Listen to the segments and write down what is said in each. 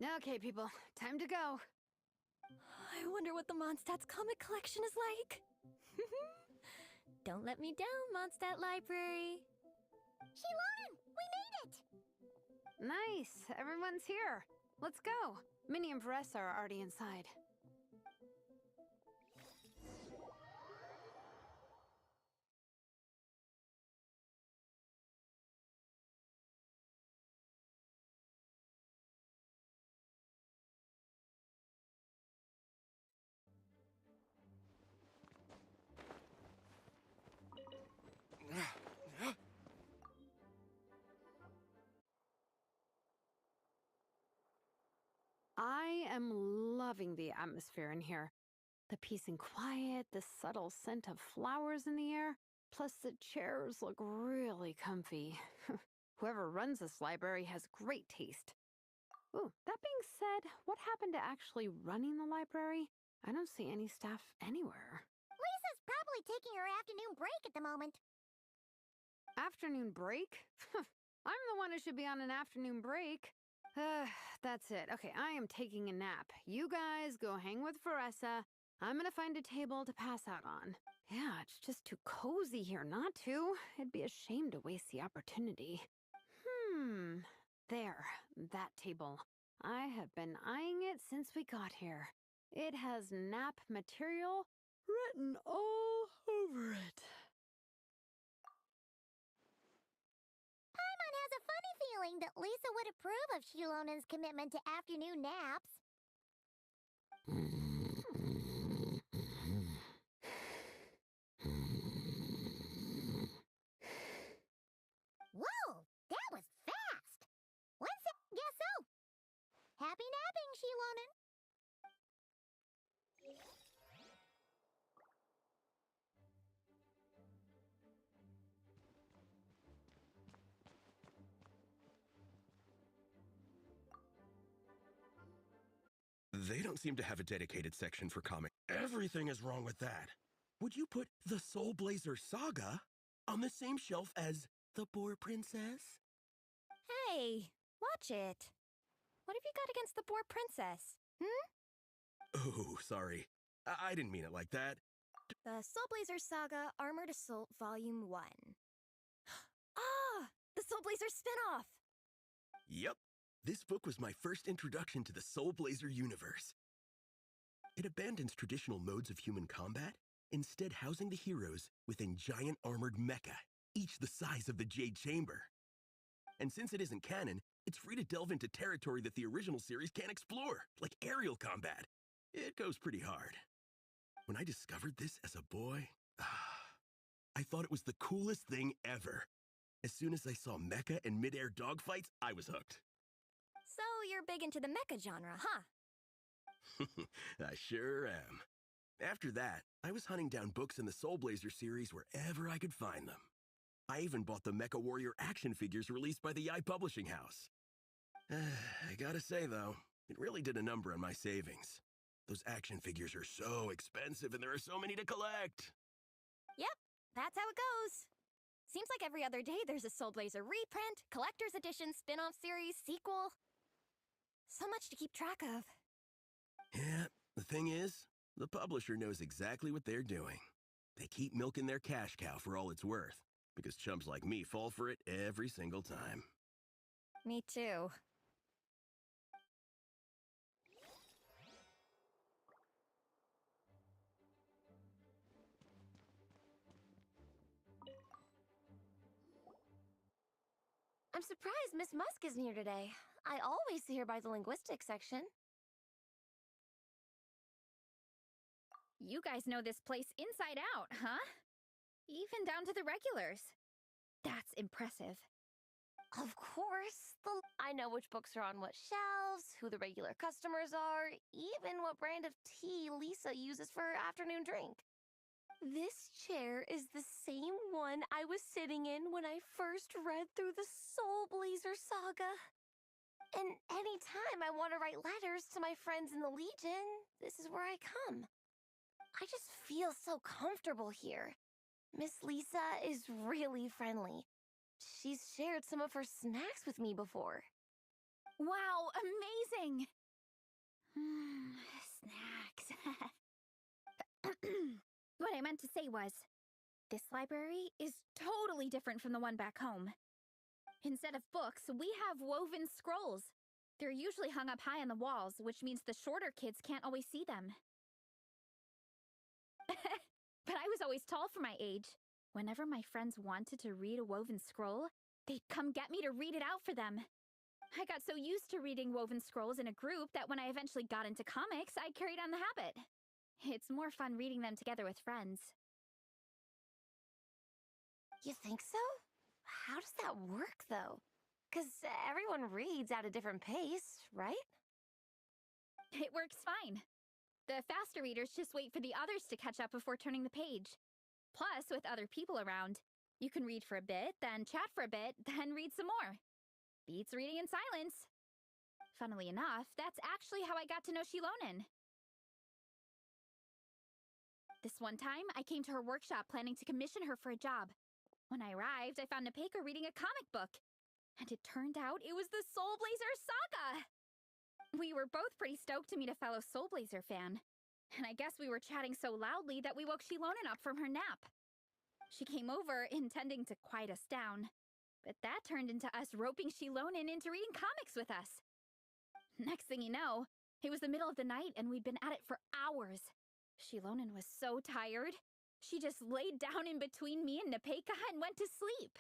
Okay, people, time to go. I wonder what the Mondstadt's comic collection is like. Don't let me down, Mondstadt Library. Shilonen, we made it! Nice, everyone's here. Let's go. Minnie and Vanessa are already inside. I am loving the atmosphere in here. The peace and quiet, the subtle scent of flowers in the air, plus the chairs look really comfy. Whoever runs this library has great taste. Ooh, that being said, what happened to actually running the library? I don't see any staff anywhere. Lisa's probably taking her afternoon break at the moment. Afternoon break? I'm the one who should be on an afternoon break. That's it. Okay, I am taking a nap. You guys go hang with Vanessa. I'm gonna find a table to pass out on. Yeah, it's just too cozy here not to. It'd be a shame to waste the opportunity. There, that table. I have been eyeing it since we got here. It has nap material written all over it. Paimon has a funny feeling that Lisa would approve of Shilonen's commitment to afternoon naps. Whoa, that was fast! Guess so. Happy napping, Shilonen. They don't seem to have a dedicated section for comics. Everything is wrong with that. Would you put the Soul Blazer Saga on the same shelf as the Boar Princess? Hey, watch it. What have you got against the Boar Princess? Oh, sorry. I didn't mean it like that. The Soul Blazer Saga Armored Assault Volume 1. Ah! The Soul Blazer spinoff! Yep. This book was my first introduction to the Soul Blazer universe. It abandons traditional modes of human combat, instead housing the heroes within giant armored mecha, each the size of the Jade Chamber. And since it isn't canon, it's free to delve into territory that the original series can't explore, like aerial combat. It goes pretty hard. When I discovered this as a boy, I thought it was the coolest thing ever. As soon as I saw mecha and mid-air dogfights, I was hooked. So you're big into the mecha genre, huh? I sure am. After that, I was hunting down books in the Soul Blazer series wherever I could find them. I even bought the Mecha Warrior action figures released by the Publishing House. I gotta say, though, it really did a number on my savings. Those action figures are so expensive and there are so many to collect. Yep, that's how it goes. Seems like every other day there's a Soul Blazer reprint, collector's edition, spin-off series, sequel. So much to keep track of. Yeah, the thing is, the publisher knows exactly what they're doing. They keep milking their cash cow for all it's worth, because chumps like me fall for it every single time. Me too. I'm surprised Miss Musk isn't here today. I always see her by the linguistics section. You guys know this place inside out, huh? Even down to the regulars. That's impressive. Of course. I know which books are on what shelves, who the regular customers are, even what brand of tea Lisa uses for her afternoon drink. This chair is the same one I was sitting in when I first read through the Soul Blazer Saga. And anytime I want to write letters to my friends in the Legion, this is where I come. I just feel so comfortable here. Miss Lisa is really friendly. She's shared some of her snacks with me before. Wow, amazing! Snacks. What I meant to say was, this library is totally different from the one back home. Instead of books, we have woven scrolls. They're usually hung up high on the walls, which means the shorter kids can't always see them. But I was always tall for my age. Whenever my friends wanted to read a woven scroll, they'd come get me to read it out for them. I got so used to reading woven scrolls in a group that when I eventually got into comics, I carried on the habit. It's more fun reading them together with friends. You think so? How does that work, though? Because everyone reads at a different pace, right? It works fine. The faster readers just wait for the others to catch up before turning the page. Plus, with other people around, you can read for a bit, then chat for a bit, then read some more. Beats reading in silence. Funnily enough, that's actually how I got to know Shilonen. This one time, I came to her workshop planning to commission her for a job. When I arrived, I found Nepeka reading a comic book. And it turned out it was the Soul Blazer Saga! We were both pretty stoked to meet a fellow Soul Blazer fan. And I guess we were chatting so loudly that we woke Shilonen up from her nap. She came over, intending to quiet us down. But that turned into us roping Shilonen into reading comics with us. Next thing you know, it was the middle of the night and we'd been at it for hours. Shilonen was so tired. She just laid down in between me and Nepeka and went to sleep.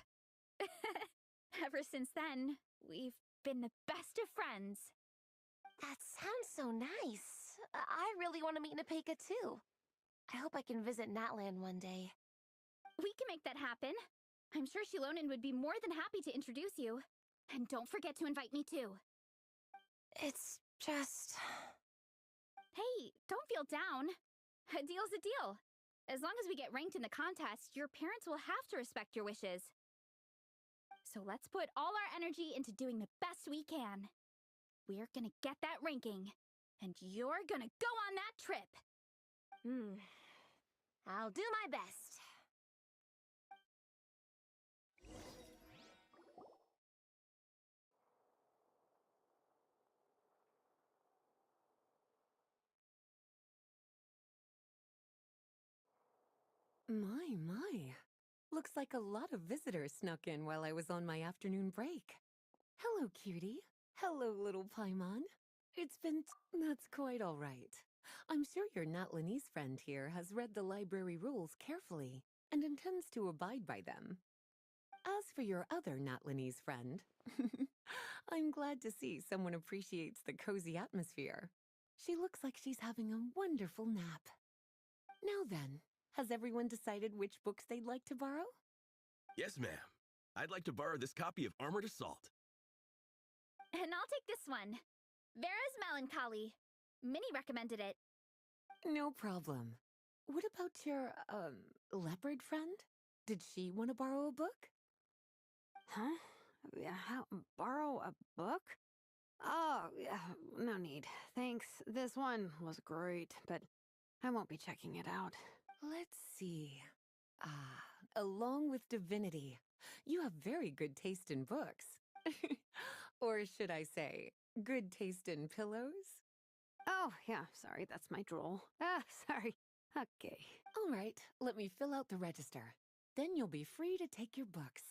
Ever since then, we've been the best of friends. That sounds so nice. I really want to meet Nepeka too. I hope I can visit Natland one day. We can make that happen. I'm sure Shilonen would be more than happy to introduce you. And don't forget to invite me too. It's just... Hey, don't feel down. A deal's a deal. As long as we get ranked in the contest, your parents will have to respect your wishes. So let's put all our energy into doing the best we can. We're gonna get that ranking, and you're gonna go on that trip. I'll do my best. My. Looks like a lot of visitors snuck in while I was on my afternoon break. Hello, cutie. Hello, little Paimon. That's quite all right. I'm sure your Natlanese friend here has read the library rules carefully and intends to abide by them. As for your other Natlanese friend, I'm glad to see someone appreciates the cozy atmosphere. She looks like she's having a wonderful nap. Now then, has everyone decided which books they'd like to borrow? Yes, ma'am. I'd like to borrow this copy of Armored Assault. And I'll take this one. Vera's Melancholy. Minnie recommended it. No problem. What about your, leopard friend? Did she want to borrow a book? Huh? Borrow a book? Oh, no need. Thanks. This one was great, but I won't be checking it out. Let's see. Along with Divinity, you have very good taste in books. Or should I say, good taste in pillows? Oh, yeah, sorry, that's my drool. Sorry. Okay. All right, let me fill out the register. Then you'll be free to take your books.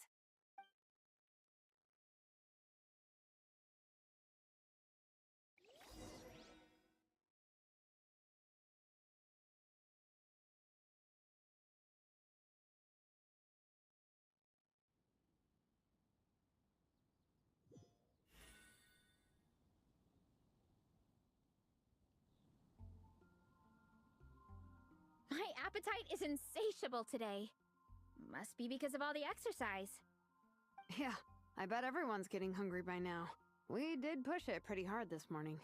My appetite is insatiable today. Must be because of all the exercise. Yeah, I bet everyone's getting hungry by now. We did push it pretty hard this morning.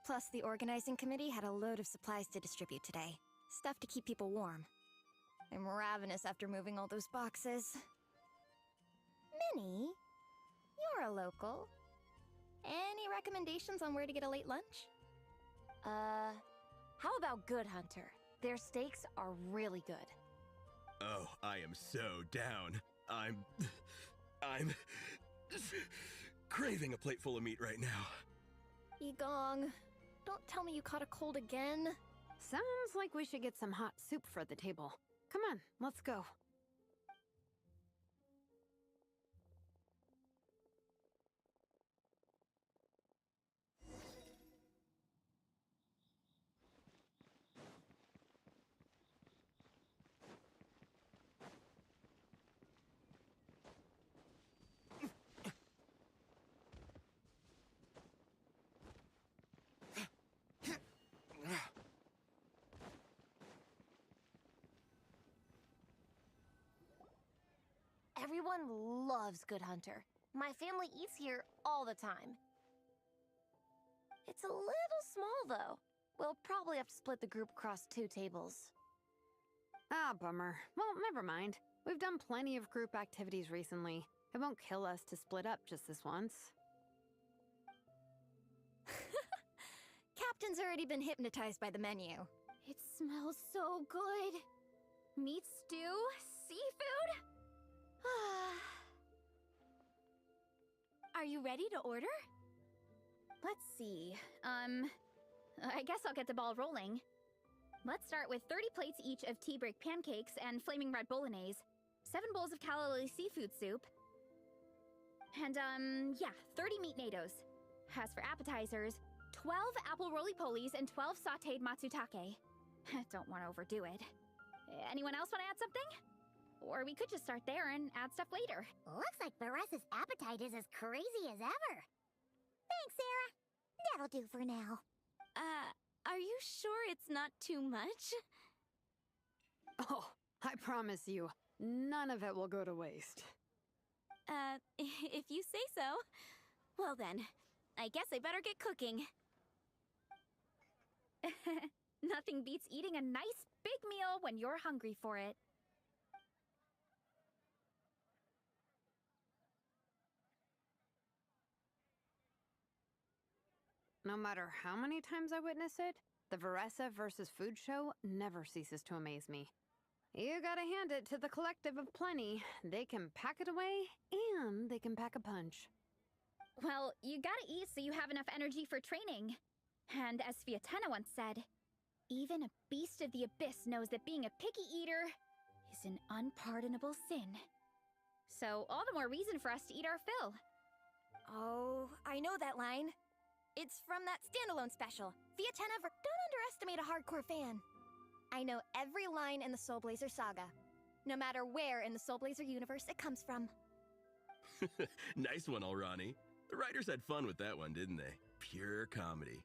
Plus, the organizing committee had a load of supplies to distribute today. Stuff to keep people warm. I'm ravenous after moving all those boxes. Minnie, you're a local. Any recommendations on where to get a late lunch? How about Good Hunter? Their steaks are really good. Oh, I am so down. I'm... craving a plate full of meat right now. Egong, don't tell me you caught a cold again. Sounds like we should get some hot soup for the table. Come on, let's go. Everyone loves Good Hunter. My family eats here all the time. It's a little small, though. We'll probably have to split the group across 2 tables. Ah, bummer. Well, never mind. We've done plenty of group activities recently. It won't kill us to split up just this once. Captain's already been hypnotized by the menu. It smells so good. Meat stew? Seafood? Are you ready to order? Let's see. I guess I'll get the ball rolling. Let's start with 30 plates each of tea break pancakes and flaming red bolognese, 7 bowls of calla lily seafood soup, and, yeah, 30 meat natos. As for appetizers, 12 apple roly-polies and 12 sautéed matsutake. Don't want to overdo it. Anyone else want to add something? Or we could just start there and add stuff later. Looks like Baressa's appetite is as crazy as ever. Thanks, Sarah. That'll do for now. Are you sure it's not too much? Oh, I promise you, none of it will go to waste. If you say so. Well then, I guess I better get cooking. Nothing beats eating a nice big meal when you're hungry for it. No matter how many times I witness it, the Varessa versus food show never ceases to amaze me. You gotta hand it to the collective of plenty. They can pack it away, and they can pack a punch. Well, you gotta eat so you have enough energy for training. And as Fiatena once said, even a beast of the abyss knows that being a picky eater is an unpardonable sin. So all the more reason for us to eat our fill. Oh, I know that line. It's from that standalone special. Fiatena, don't underestimate a hardcore fan. I know every line in the Soul Blazer saga, no matter where in the Soul Blazer universe it comes from. Nice one, Alrani. The writers had fun with that one, didn't they? Pure comedy.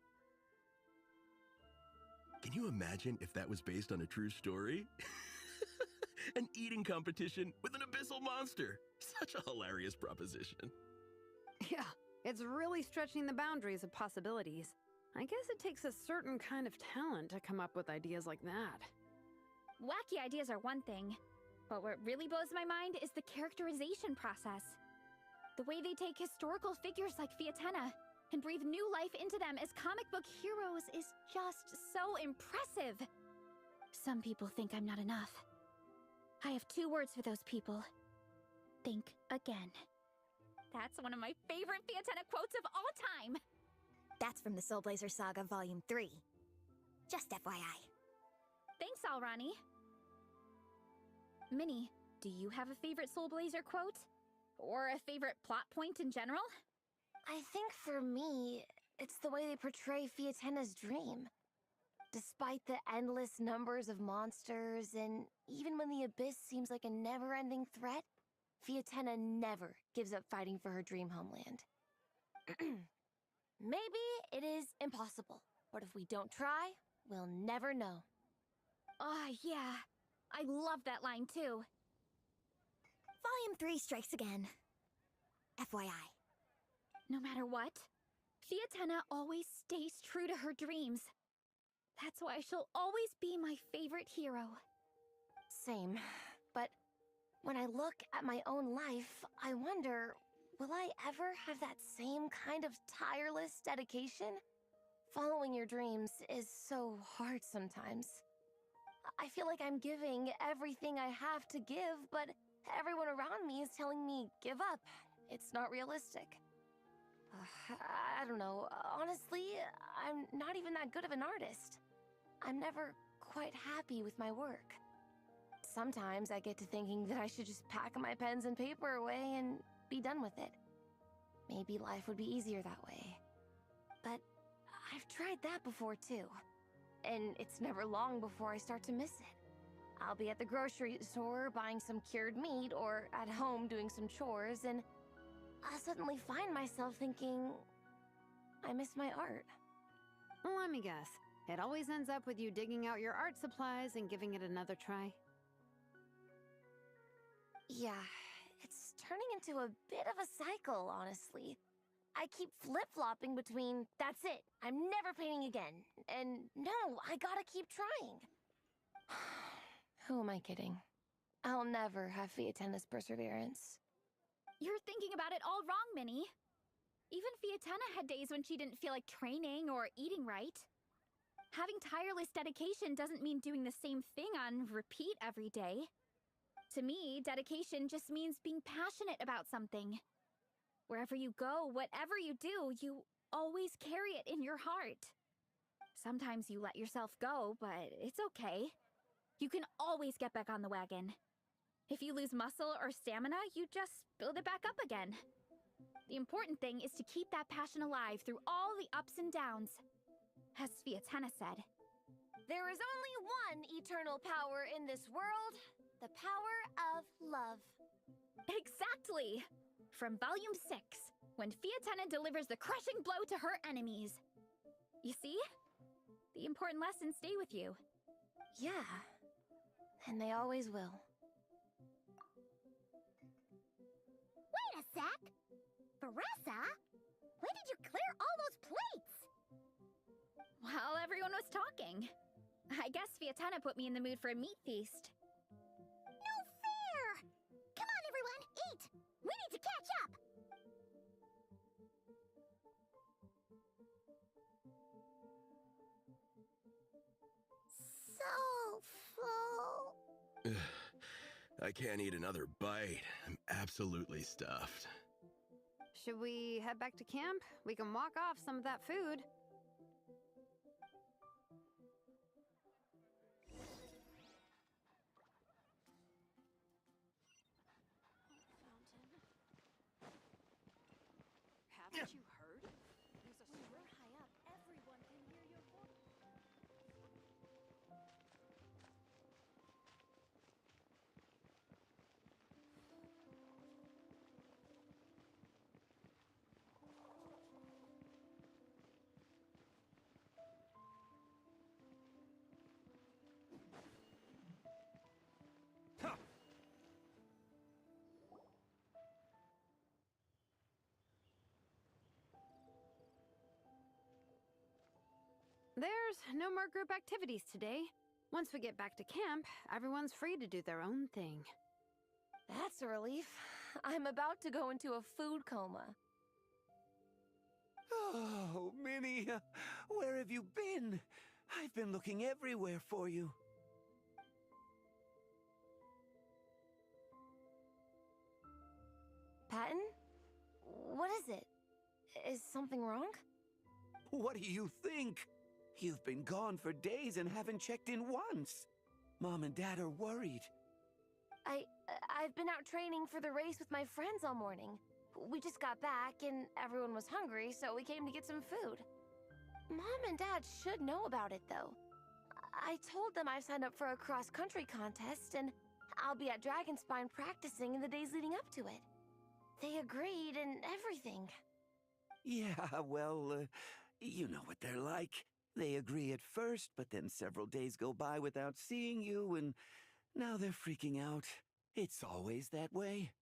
Can you imagine if that was based on a true story? An eating competition with an abyssal monster. Such a hilarious proposition. Yeah, it's really stretching the boundaries of possibilities. I guess it takes a certain kind of talent to come up with ideas like that. Wacky ideas are one thing, but what really blows my mind is the characterization process. The way they take historical figures like Fiatena and breathe new life into them as comic book heroes is just so impressive. Some people think I'm not enough. I have 2 words for those people. Think again. That's one of my favorite Fiatena quotes of all time. That's from the Soul Blazer Saga Volume 3. Just FYI. Thanks, Alrani. Minnie, do you have a favorite Soul Blazer quote? Or a favorite plot point in general? I think for me, it's the way they portray Fiatena's dream. Despite the endless numbers of monsters, and even when the Abyss seems like a never-ending threat, Fiatena never gives up fighting for her dream homeland. Maybe it is impossible, but if we don't try, we'll never know. Oh, yeah. I love that line, too. Volume 3 strikes again. FYI. No matter what, Fiatena always stays true to her dreams. That's why she'll always be my favorite hero. Same. But when I look at my own life, I wonder, will I ever have that same kind of tireless dedication? Following your dreams is so hard sometimes. I feel like I'm giving everything I have to give, but everyone around me is telling me, give up. It's not realistic. I don't know. Honestly, I'm not even that good of an artist. I'm never quite happy with my work. Sometimes I get to thinking that I should just pack my pens and paper away and be done with it. Maybe life would be easier that way. But I've tried that before too. And it's never long before I start to miss it. I'll be at the grocery store buying some cured meat or at home doing some chores, and I'll suddenly find myself thinking, I miss my art. Let me guess. It always ends up with you digging out your art supplies and giving it another try. Yeah, it's turning into a bit of a cycle, honestly. I keep flip-flopping between, that's it, I'm never painting again, and no, I gotta keep trying. Who am I kidding? I'll never have Fiatenna's perseverance. You're thinking about it all wrong, Minnie. Even Fiatenna had days when she didn't feel like training or eating right. Having tireless dedication doesn't mean doing the same thing on repeat every day. To me, dedication just means being passionate about something. Wherever you go, whatever you do, you always carry it in your heart. Sometimes you let yourself go, but it's okay. You can always get back on the wagon. If you lose muscle or stamina, you just build it back up again. The important thing is to keep that passion alive through all the ups and downs. As Fiatenna said, there is only one eternal power in this world, the power of love. Exactly! From Volume 6, when Fiatenna delivers the crushing blow to her enemies. You see? The important lessons stay with you. Yeah, and they always will. Wait a sec! Veressa? When did you clear all those plates? While everyone was talking. I guess Fiatenna put me in the mood for a meat feast. No fair! Come on, everyone, eat! We need to catch up! So full. I can't eat another bite. I'm absolutely stuffed. Should we head back to camp? We can walk off some of that food. Haven't you heard? There's a when you're high up, everyone can hear your voice. There's no more group activities today. Once we get back to camp, everyone's free to do their own thing. That's a relief. I'm about to go into a food coma. Oh, Minnie, where have you been? I've been looking everywhere for you. Patton? What is it? Is something wrong? What do you think? You've been gone for days and haven't checked in once. Mom and Dad are worried. I've been out training for the race with my friends all morning. We just got back and everyone was hungry, so we came to get some food. Mom and Dad should know about it, though. I told them I signed up for a cross-country contest and I'll be at Dragonspine practicing in the days leading up to it. They agreed and everything. Yeah, well, you know what they're like. They agree at first, but then several days go by without seeing you, and now they're freaking out. It's always that way.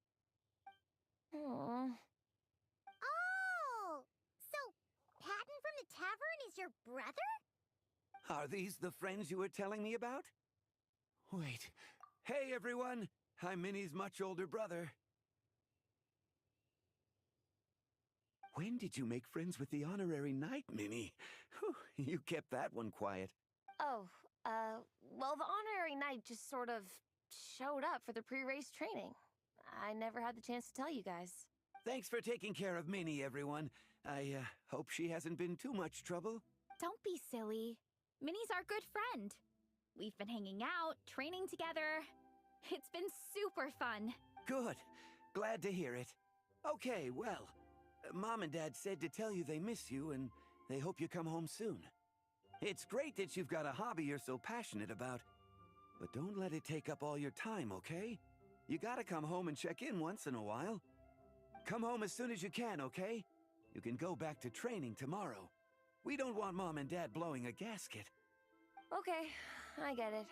Aww. Oh! So, Patton from the tavern is your brother? Are these the friends you were telling me about? Wait. Hey, everyone! I'm Minnie's much older brother. When did you make friends with the honorary knight, Minnie? Whew, you kept that one quiet. Oh, well, the honorary knight just sort of showed up for the pre-race training. I never had the chance to tell you guys. Thanks for taking care of Minnie, everyone. I hope she hasn't been too much trouble. Don't be silly. Minnie's our good friend. We've been hanging out, training together. It's been super fun. Good. Glad to hear it. Okay, well, Mom and Dad said to tell you they miss you and they hope you come home soon. It's great that you've got a hobby you're so passionate about, but don't let it take up all your time, okay? You gotta come home and check in once in a while. Come home as soon as you can, okay? You can go back to training tomorrow. We don't want Mom and Dad blowing a gasket. Okay, I get it.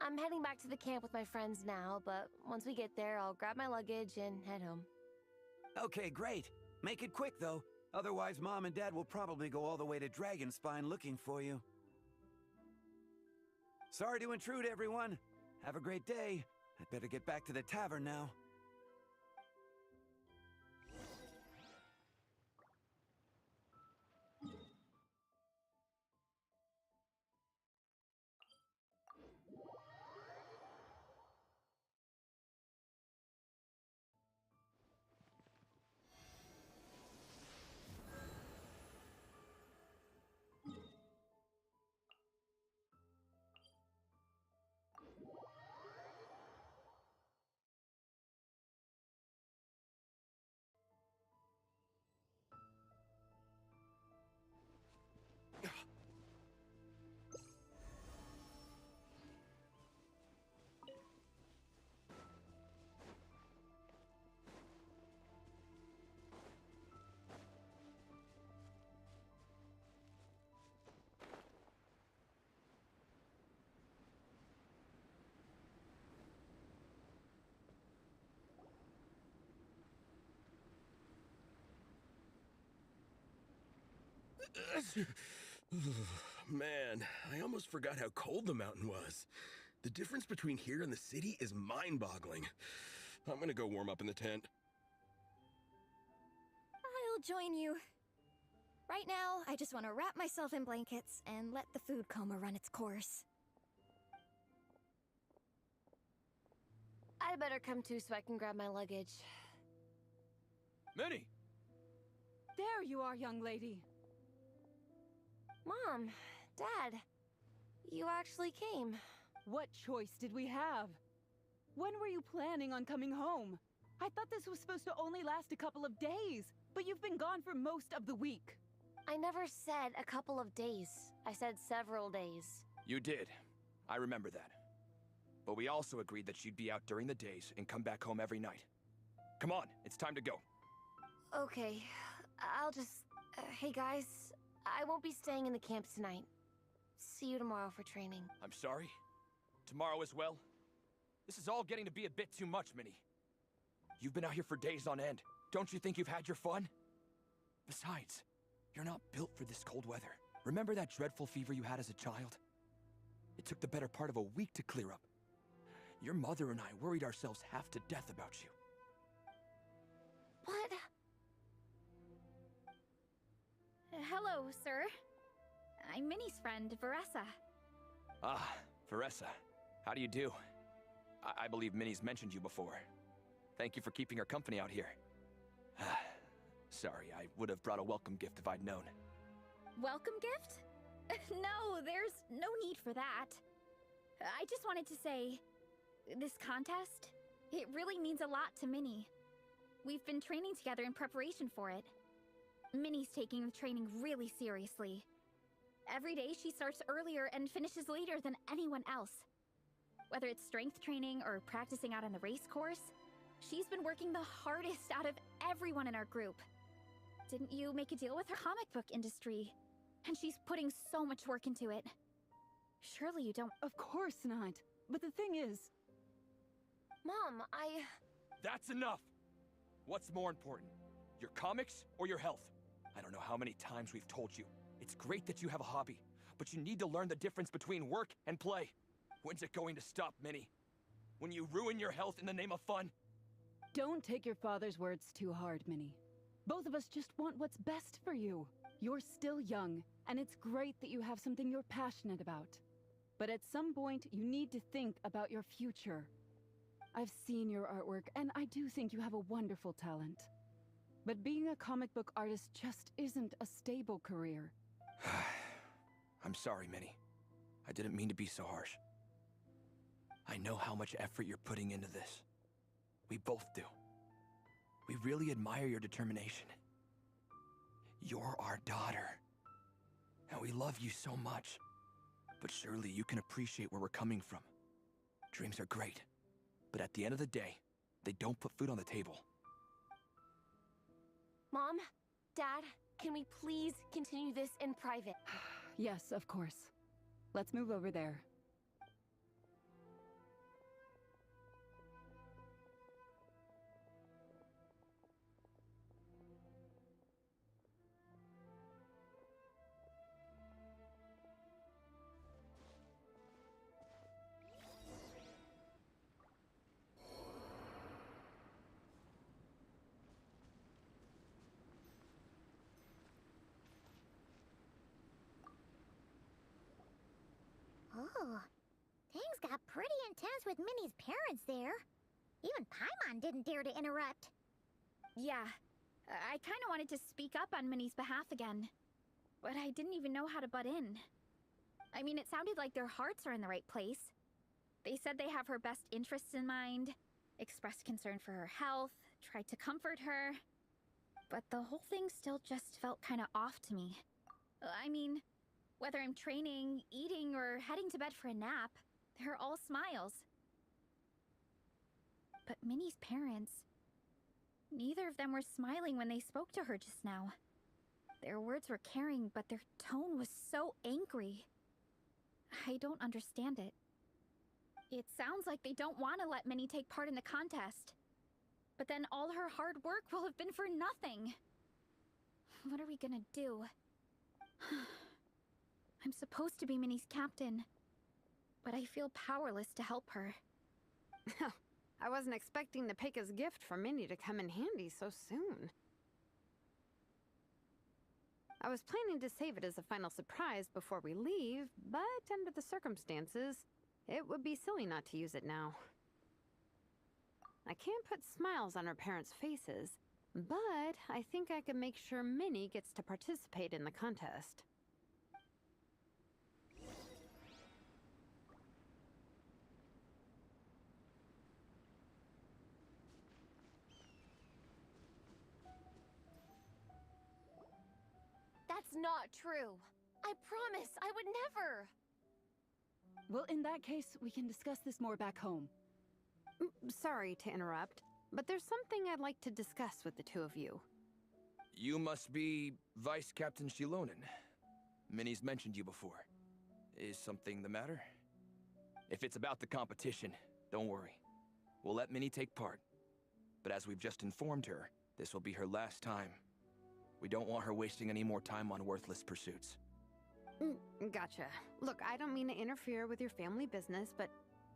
I'm heading back to the camp with my friends now, but once we get there, I'll grab my luggage and head home. Okay, great. Make it quick, though. Otherwise, Mom and Dad will probably go all the way to Dragonspine looking for you. Sorry to intrude, everyone. Have a great day. I'd better get back to the tavern now. Man, I almost forgot how cold the mountain was. The difference between here and the city is mind-boggling. I'm gonna go warm up in the tent. I'll join you. Right now, I just want to wrap myself in blankets and let the food coma run its course. I'd better come too so I can grab my luggage. Minnie! There you are, young lady. Mom, Dad, you actually came. What choice did we have? When were you planning on coming home? I thought this was supposed to only last a couple of days, but you've been gone for most of the week. I never said a couple of days. I said several days. You did. I remember that. But we also agreed that she'd be out during the days and come back home every night. Come on, it's time to go. Okay, I'll just... hey guys, I won't be staying in the camp tonight. See you tomorrow for training. I'm sorry. Tomorrow as well? This is all getting to be a bit too much, Minnie. You've been out here for days on end. Don't you think you've had your fun? Besides, you're not built for this cold weather. Remember that dreadful fever you had as a child? It took the better part of a week to clear up. Your mother and I worried ourselves half to death about you. What? Hello, sir. I'm Minnie's friend, Veressa. Ah, Veressa. How do you do? I believe Minnie's mentioned you before. Thank you for keeping her company out here. Sorry, I would have brought a welcome gift if I'd known. Welcome gift? No, there's no need for that. I just wanted to say, this contest, it really means a lot to Minnie. We've been training together in preparation for it. Minnie's taking the training really seriously. Every day she starts earlier and finishes later than anyone else. Whether it's strength training or practicing out on the race course, she's been working the hardest out of everyone in our group. Didn't you make a deal with her comic book industry? And she's putting so much work into it. Surely you don't... Of course not. But the thing is... Mom, That's enough! What's more important? Your comics or your health? I don't know how many times we've told you. It's great that you have a hobby, but you need to learn the difference between work and play. When's it going to stop, Minnie? When you ruin your health in the name of fun? Don't take your father's words too hard, Minnie. Both of us just want what's best for you. You're still young, and it's great that you have something you're passionate about. But at some point, you need to think about your future. I've seen your artwork, and I do think you have a wonderful talent. But being a comic book artist just isn't a stable career. I'm sorry, Minnie. I didn't mean to be so harsh. I know how much effort you're putting into this. We both do. We really admire your determination. You're our daughter. And we love you so much. But surely you can appreciate where we're coming from. Dreams are great. But at the end of the day, they don't put food on the table. Mom, Dad, can we please continue this in private? Yes, of course. Let's move over there. Oh, things got pretty intense with Minnie's parents there. Even Paimon didn't dare to interrupt. Yeah, I kind of wanted to speak up on Minnie's behalf again, but I didn't even know how to butt in. I mean, it sounded like their hearts are in the right place. They said they have her best interests in mind, expressed concern for her health, tried to comfort her, but the whole thing still just felt kind of off to me. I mean, whether I'm training, eating, or heading to bed for a nap, they're all smiles. But Minnie's parents, neither of them were smiling when they spoke to her just now. Their words were caring, but their tone was so angry. I don't understand it. It sounds like they don't want to let Minnie take part in the contest. But then all her hard work will have been for nothing. What are we gonna do? I'm supposed to be Minnie's captain, but I feel powerless to help her. I wasn't expecting Nepeka's gift for Minnie to come in handy so soon. I was planning to save it as a final surprise before we leave, but under the circumstances, it would be silly not to use it now. I can't put smiles on her parents' faces, but I think I can make sure Minnie gets to participate in the contest. That's not true. I promise, I would never. Well, in that case, we can discuss this more back home. Sorry to interrupt, but there's something I'd like to discuss with the two of you. You must be Vice Captain Shilonen. Minnie's mentioned you before. Is something the matter? If it's about the competition, don't worry. We'll let Minnie take part. But as we've just informed her, this will be her last time. We don't want her wasting any more time on worthless pursuits. Gotcha. Look, I don't mean to interfere with your family business, but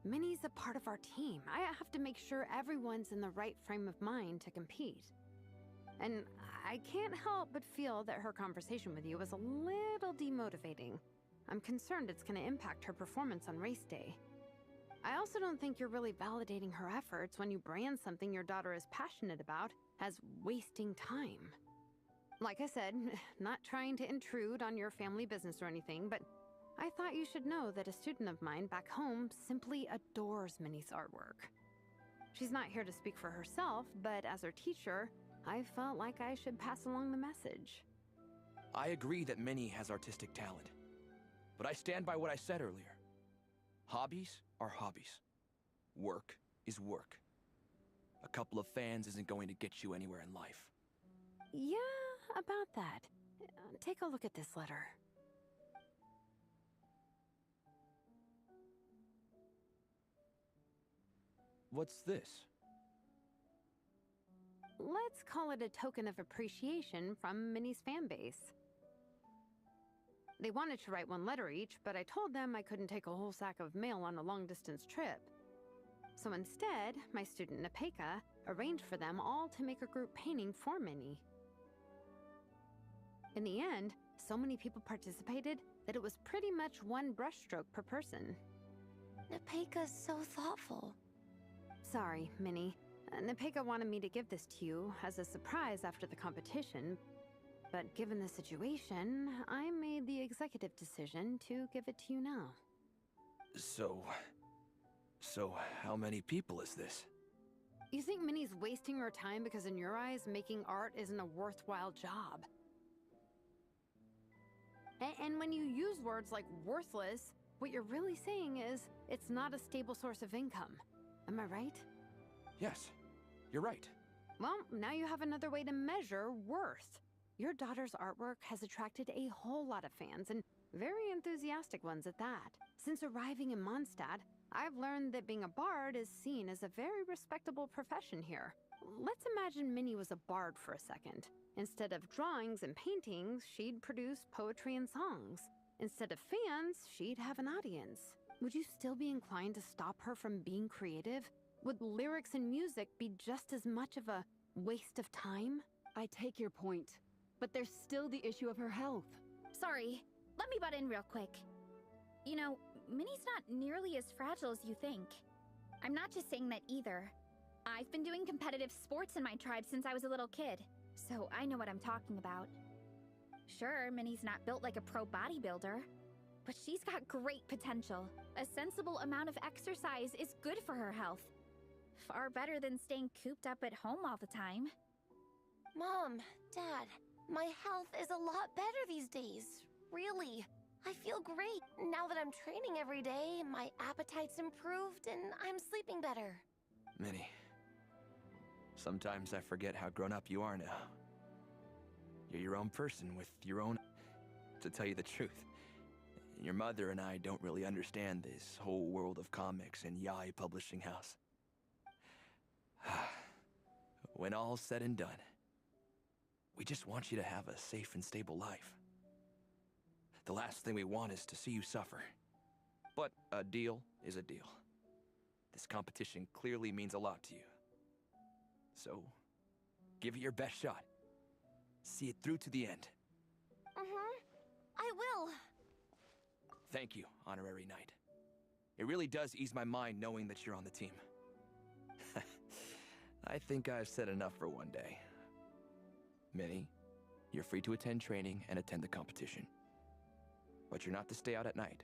Minnie's a part of our team. I have to make sure everyone's in the right frame of mind to compete. And I can't help but feel that her conversation with you was a little demotivating. I'm concerned it's going to impact her performance on race day. I also don't think you're really validating her efforts when you brand something your daughter is passionate about as wasting time. Like I said, not trying to intrude on your family business or anything, but I thought you should know that a student of mine back home simply adores Minnie's artwork. She's not here to speak for herself, but as her teacher, I felt like I should pass along the message. I agree that Minnie has artistic talent, but I stand by what I said earlier. Hobbies are hobbies. Work is work. A couple of fans isn't going to get you anywhere in life. Yeah, about that. Take a look at this letter. What's this? Let's call it a token of appreciation from Minnie's fan base. They wanted to write one letter each, but I told them I couldn't take a whole sack of mail on a long-distance trip. So instead, my student Nepeka arranged for them all to make a group painting for Minnie. In the end, so many people participated that it was pretty much one brushstroke per person. Nepeka's so thoughtful. Sorry, Minnie. Nepeka wanted me to give this to you as a surprise after the competition, but given the situation, I made the executive decision to give it to you now. So how many people is this? You think Minnie's wasting her time because in your eyes, making art isn't a worthwhile job? And when you use words like worthless, what you're really saying is it's not a stable source of income. Am I right? Yes, you're right. Well, now you have another way to measure worth. Your daughter's artwork has attracted a whole lot of fans, and very enthusiastic ones at that. Since arriving in Mondstadt, I've learned that being a bard is seen as a very respectable profession here. Let's imagine Minnie was a bard for a second. Instead of drawings and paintings, she'd produce poetry and songs. Instead of fans, she'd have an audience. Would you still be inclined to stop her from being creative? Would lyrics and music be just as much of a waste of time? I take your point, but there's still the issue of her health. Sorry, let me butt in real quick. You know, Minnie's not nearly as fragile as you think. I'm not just saying that either. I've been doing competitive sports in my tribe since I was a little kid, so I know what I'm talking about. Sure, Minnie's not built like a pro bodybuilder, but she's got great potential. A sensible amount of exercise is good for her health. Far better than staying cooped up at home all the time. Mom, Dad, my health is a lot better these days. Really. I feel great. Now that I'm training every day, my appetite's improved and I'm sleeping better. Minnie, sometimes I forget how grown up you are now. You're your own person with your own... To tell you the truth, your mother and I don't really understand this whole world of comics and Yai publishing house. When all's said and done, we just want you to have a safe and stable life. The last thing we want is to see you suffer. But a deal is a deal. This competition clearly means a lot to you. So, give it your best shot. See it through to the end. I will. Thank you, Honorary Knight. It really does ease my mind knowing that you're on the team. I think I've said enough for one day. Minnie, you're free to attend training and attend the competition. But you're not to stay out at night.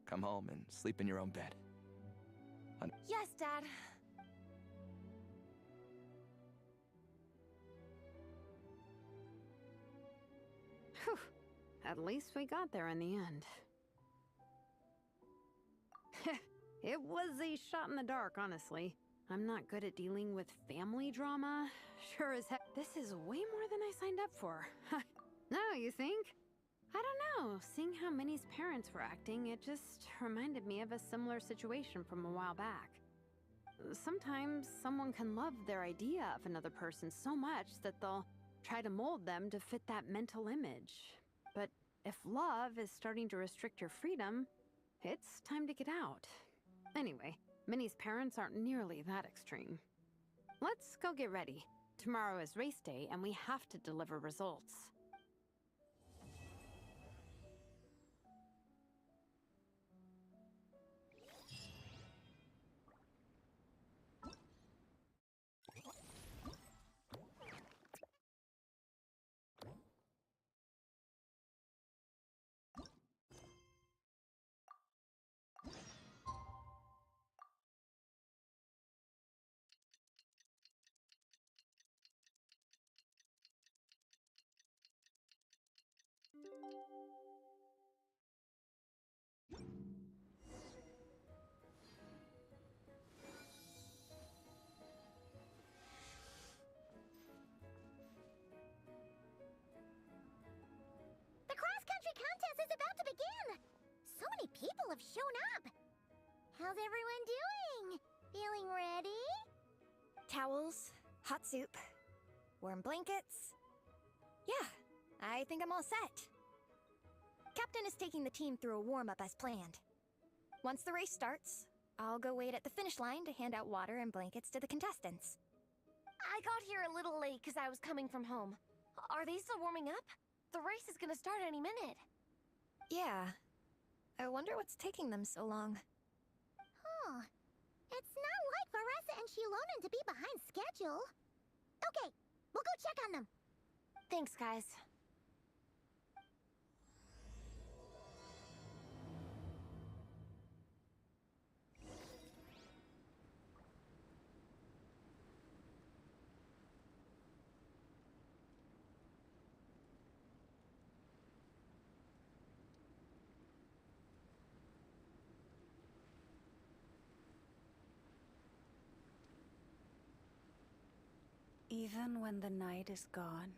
Come home and sleep in your own bed. Yes, Dad. Whew. At least we got there in the end. It was a shot in the dark, honestly. I'm not good at dealing with family drama. Sure as heck. This is way more than I signed up for. No, you think? I don't know. Seeing how Minnie's parents were acting, it just reminded me of a similar situation from a while back. Sometimes someone can love their idea of another person so much that they'll try to mold them to fit that mental image. But if love is starting to restrict your freedom, it's time to get out. Anyway, Minnie's parents aren't nearly that extreme. Let's go get ready. Tomorrow is race day and we have to deliver results. The cross-country contest is about to begin! So many people have shown up! How's everyone doing? Feeling ready? Towels, hot soup, warm blankets. Yeah, I think I'm all set. Captain is taking the team through a warm-up as planned. Once the race starts, I'll go wait at the finish line to hand out water and blankets to the contestants. I got here a little late because I was coming from home. Are they still warming up? The race is gonna start any minute. Yeah. I wonder what's taking them so long. Huh. It's not like Varessa and Shilonen to be behind schedule. Okay, we'll go check on them. Thanks, guys. Even when the night is gone,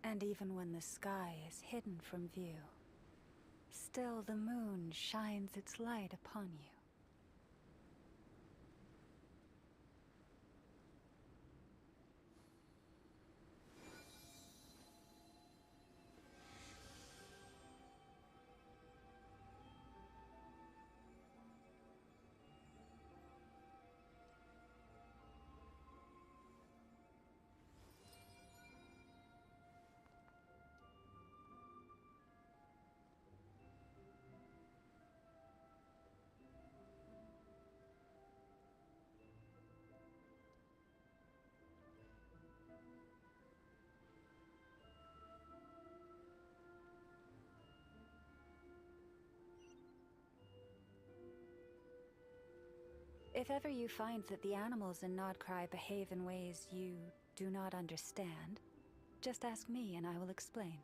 and even when the sky is hidden from view, still the moon shines its light upon you. If ever you find that the animals in Nodcry behave in ways you do not understand, just ask me and I will explain.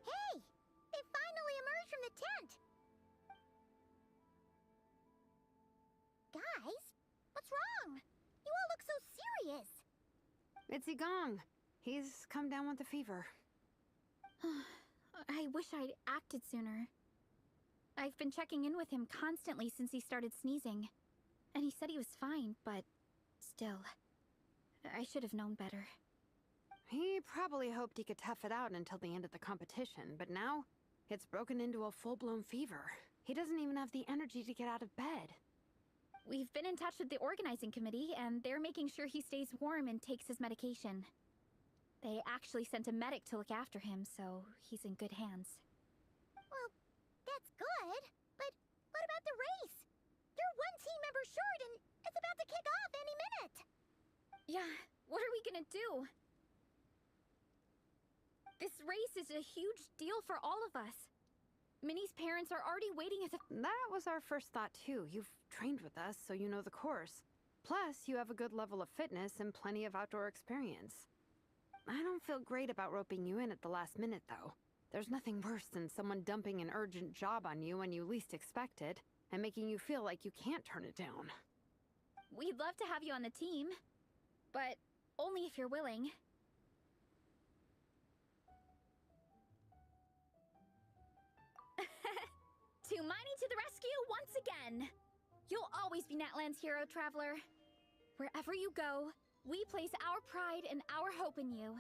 Hey! They finally emerged from the tent! Guys, what's wrong? You all look so serious. It's Gong. He's come down with a fever. I wish I'd acted sooner. I've been checking in with him constantly since he started sneezing. And he said he was fine, but still, I should have known better. He probably hoped he could tough it out until the end of the competition, but now it's broken into a full-blown fever. He doesn't even have the energy to get out of bed. We've been in touch with the organizing committee, and they're making sure he stays warm and takes his medication. They actually sent a medic to look after him, so he's in good hands. Well, that's good. But what about the race? You're one team member short and it's about to kick off any minute. Yeah, what are we gonna do? This race is a huge deal for all of us. Minnie's parents are already waiting at the... That was our first thought, too. You've trained with us, so you know the course. Plus, you have a good level of fitness and plenty of outdoor experience. I don't feel great about roping you in at the last minute, though. There's nothing worse than someone dumping an urgent job on you when you least expect it, and making you feel like you can't turn it down. We'd love to have you on the team, but only if you're willing. Tumani to the rescue once again! You'll always be Natlan's hero, Traveler. Wherever you go, we place our pride and our hope in you.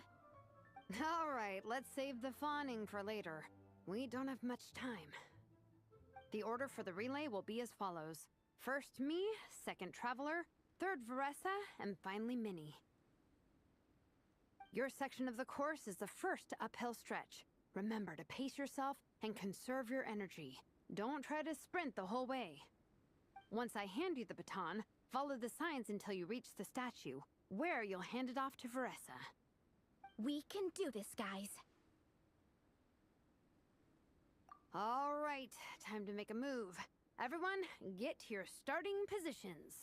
All right, let's save the fawning for later. We don't have much time. The order for the relay will be as follows. First me, second Traveler, third Veressa, and finally Minnie. Your section of the course is the first uphill stretch. Remember to pace yourself and conserve your energy. Don't try to sprint the whole way. Once I hand you the baton, follow the signs until you reach the statue, where you'll hand it off to Veressa. We can do this, guys. All right, time to make a move. Everyone, get to your starting positions.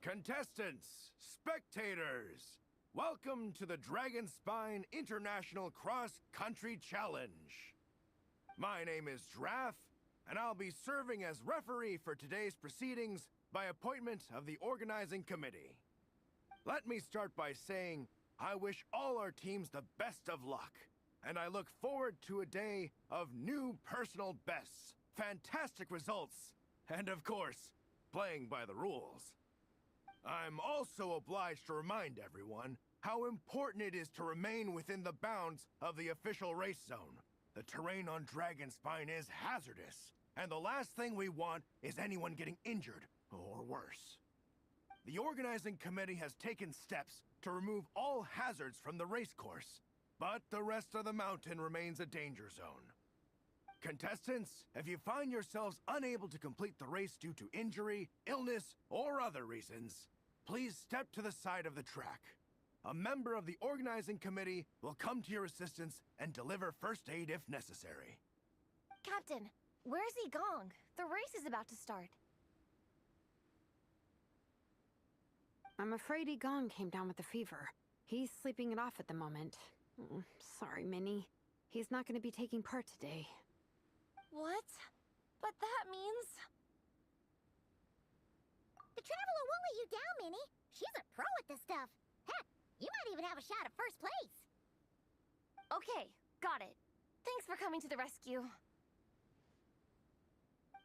Contestants, spectators, welcome to the Dragon Spine International Cross Country Challenge. My name is Draff, and I'll be serving as referee for today's proceedings by appointment of the organizing committee. Let me start by saying I wish all our teams the best of luck, and I look forward to a day of new personal bests, fantastic results, and of course, playing by the rules. I'm also obliged to remind everyone how important it is to remain within the bounds of the official race zone. The terrain on Dragonspine is hazardous, and the last thing we want is anyone getting injured, or worse. The organizing committee has taken steps to remove all hazards from the race course, but the rest of the mountain remains a danger zone. Contestants, if you find yourselves unable to complete the race due to injury, illness, or other reasons, please step to the side of the track. A member of the organizing committee will come to your assistance and deliver first aid if necessary. Captain, where's Gong? The race is about to start. I'm afraid Gong came down with a fever. He's sleeping it off at the moment. Sorry, Minnie. He's not going to be taking part today. What? But that means... The Traveler won't let you down, Minnie. She's a pro at this stuff. Heck, you might even have a shot at first place. Okay, got it. Thanks for coming to the rescue.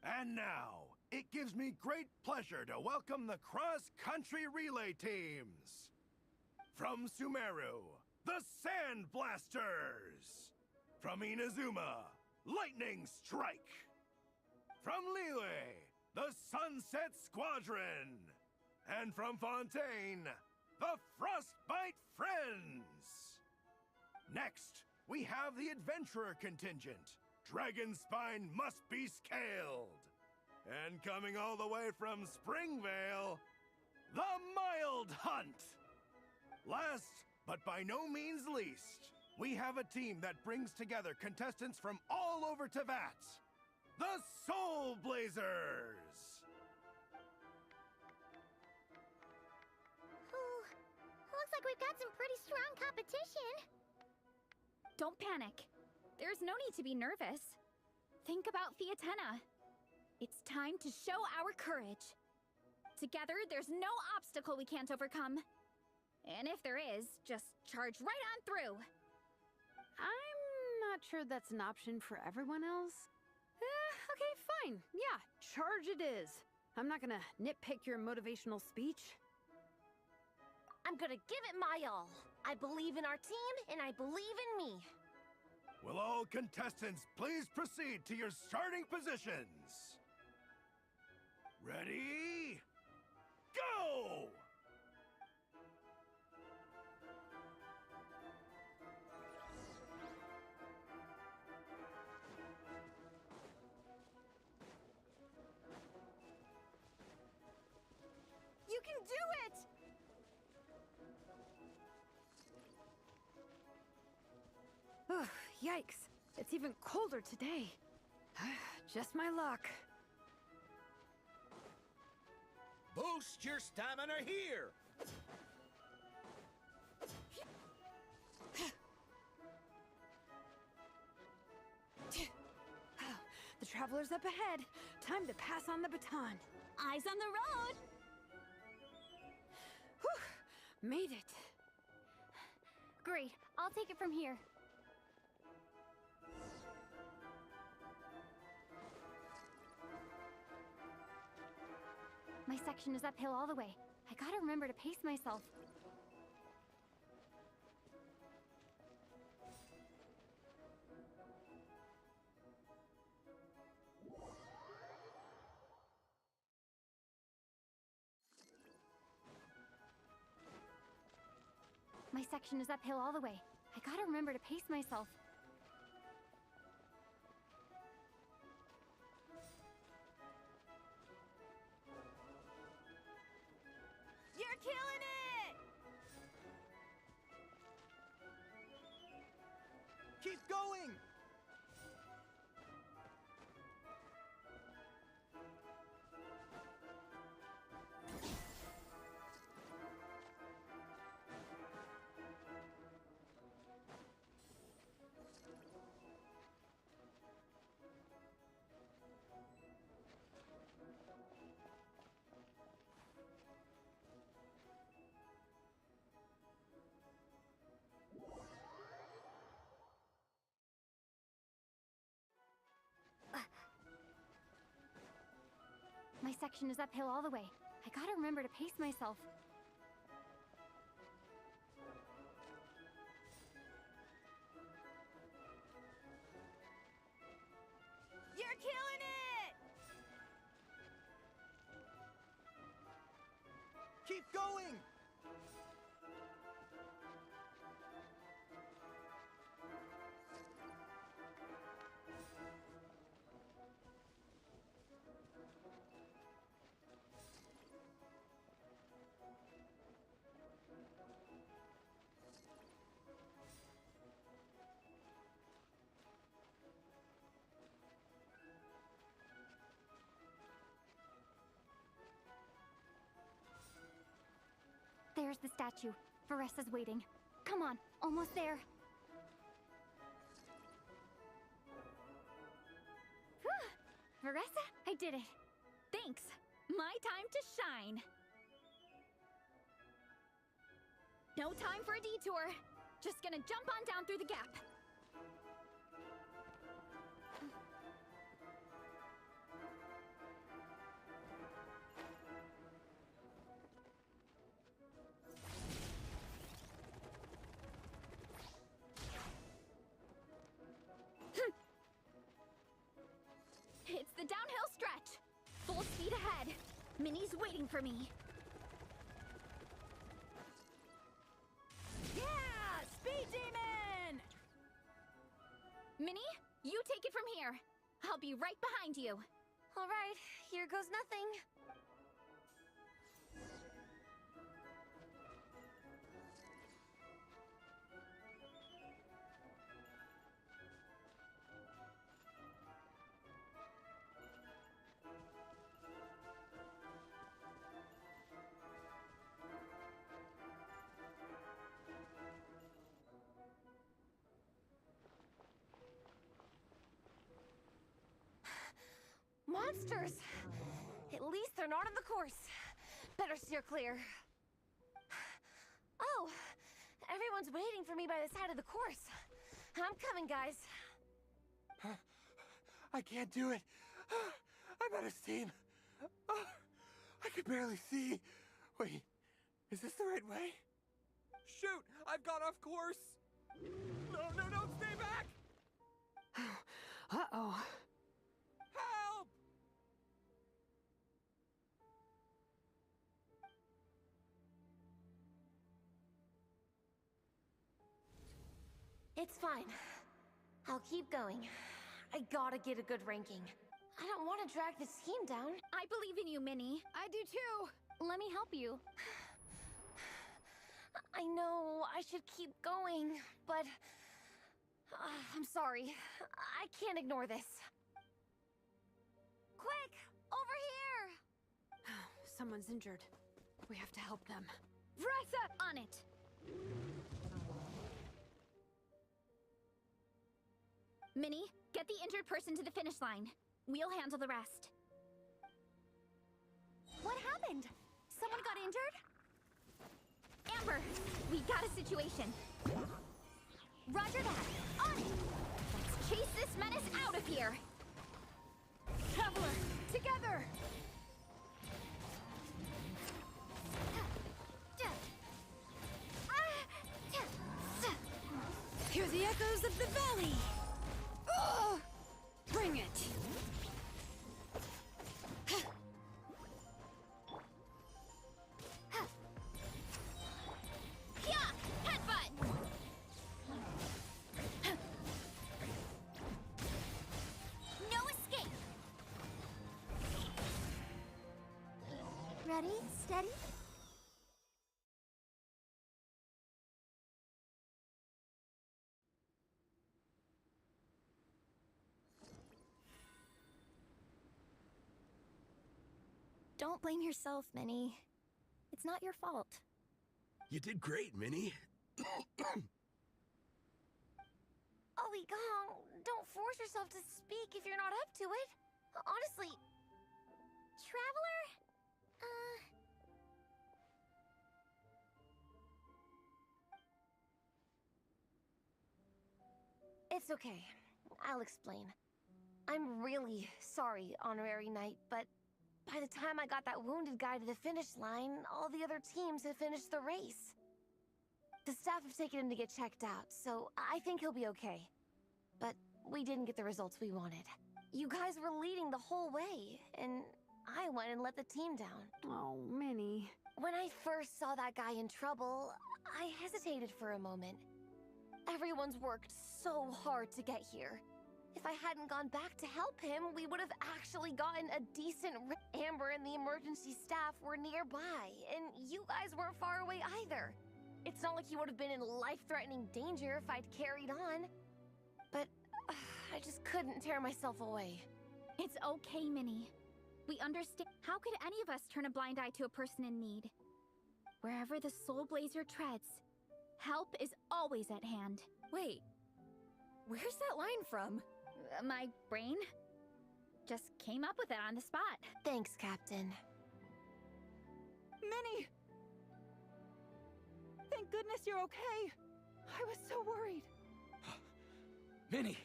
And now, it gives me great pleasure to welcome the cross-country relay teams. From Sumeru, the Sand Blasters. From Inazuma, Lightning Strike. From Liyue, the Sunset Squadron. And from Fontaine, the Frostbite Friends. Next, we have the Adventurer contingent. Dragonspine must be scaled. And coming all the way from Springvale, the Mild Hunt. Last, but by no means least, we have a team that brings together contestants from all over Teyvat. The Soul Blazers! Ooh, looks like we've got some pretty strong competition. Don't panic. There's no need to be nervous. Think about Fiatenna. It's time to show our courage. Together, there's no obstacle we can't overcome. And if there is, just charge right on through. I'm not sure that's an option for everyone else. Okay, fine. Yeah, charge it is. I'm not gonna nitpick your motivational speech. I'm gonna give it my all. I believe in our team, and I believe in me. Will all contestants please proceed to your starting positions? Ready? Go! You can do it! Ugh, yikes. It's even colder today. Just my luck. Boost your stamina here! The Traveler's up ahead. Time to pass on the baton. Eyes on the road! Whew, made it. Great, I'll take it from here. My section is uphill all the way. I gotta remember to pace myself. My section is uphill all the way. I gotta remember to pace myself. You're killing it! Keep going! section is uphill all the way. I gotta remember to pace myself. You're killing it! Keep going! There's the statue. Varessa's waiting. Come on, almost there. Whew! Varessa, I did it. Thanks. My time to shine. No time for a detour. Just gonna jump on down through the gap. It's the downhill stretch. Full speed ahead. Minnie's waiting for me. Yeah! Speed Demon! Minnie, you take it from here. I'll be right behind you. All right, here goes nothing. Monsters! At least they're not on the course. Better steer clear. Oh, everyone's waiting for me by the side of the course. I'm coming, guys. I can't do it. I'm out of steam. I could barely see. Wait, is this the right way? Shoot! I've gone off course! No, no, no! Stay back! Uh-oh. Help! It's fine. I'll keep going. I gotta get a good ranking. I don't want to drag this team down. I believe in you, Minnie. I do too. Let me help you. I know I should keep going, but I'm sorry. I can't ignore this. Quick, over here! Someone's injured. We have to help them. Vressa, on it! Minnie, get the injured person to the finish line. We'll handle the rest. What happened? Someone got injured? Amber, we got a situation. Roger that. On it! Let's chase this menace out of here! Traveler, together! Hear the echoes of the valley! Oh, bring it! Yeah! Headbutt! No escape! Ready? Steady? Don't blame yourself, Minnie. It's not your fault. You did great, Minnie. Ollie Gong, don't force yourself to speak if you're not up to it. Honestly. Traveler? It's okay. I'll explain. I'm really sorry, Honorary Knight, but By the time I got that wounded guy to the finish line, all the other teams had finished the race. The staff have taken him to get checked out, so I think he'll be okay. But we didn't get the results we wanted. You guys were leading the whole way, and I went and let the team down. Oh, Minnie. When I first saw that guy in trouble, I hesitated for a moment. Everyone's worked so hard to get here. If I hadn't gone back to help him, we would have actually gotten a decent Amber and the emergency staff were nearby, and you guys weren't far away either. It's not like he would have been in life-threatening danger if I'd carried on. But I just couldn't tear myself away. It's okay, Minnie. We understand. How could any of us turn a blind eye to a person in need? Wherever the Soul Blazer treads, help is always at hand. Wait, where's that line from? My brain just came up with it on the spot. Thanks, Captain. Minnie! Thank goodness you're okay. I was so worried. Minnie!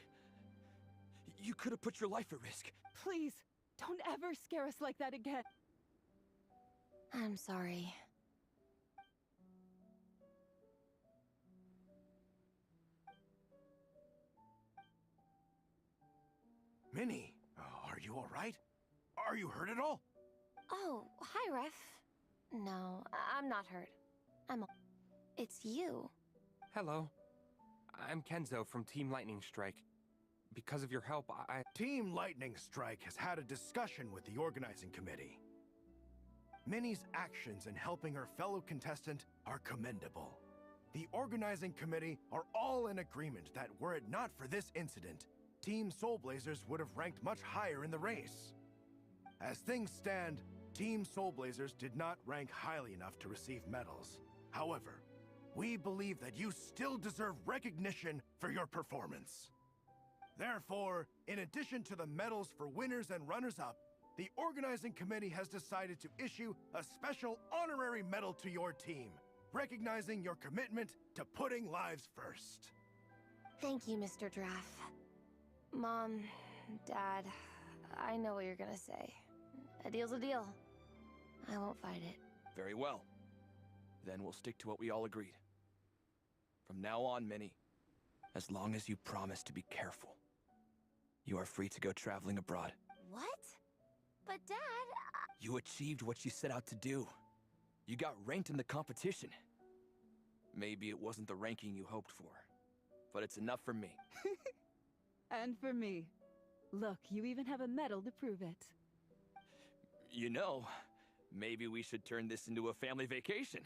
You could have put your life at risk. Please, don't ever scare us like that again. I'm sorry. Minnie, are you all right? Are you hurt at all? Oh, hi, Ref. No, I'm not hurt. It's you. Hello. I'm Kenzo from Team Lightning Strike. Because of your help, Team Lightning Strike has had a discussion with the organizing committee. Minnie's actions in helping her fellow contestant are commendable. The organizing committee are all in agreement that were it not for this incident, Team Soul Blazers would have ranked much higher in the race. As things stand, Team Soul Blazers did not rank highly enough to receive medals. However, we believe that you still deserve recognition for your performance. Therefore, in addition to the medals for winners and runners-up, the organizing committee has decided to issue a special honorary medal to your team, recognizing your commitment to putting lives first. Thank you, Mr. Draff. Mom, Dad, I know what you're gonna say. A deal's a deal. I won't fight it. Very well. Then we'll stick to what we all agreed. From now on, Minnie, as long as you promise to be careful, you are free to go traveling abroad. What? But Dad, You achieved what you set out to do. You got ranked in the competition. Maybe it wasn't the ranking you hoped for, but it's enough for me. And for me. Look, you even have a medal to prove it. You know, maybe we should turn this into a family vacation.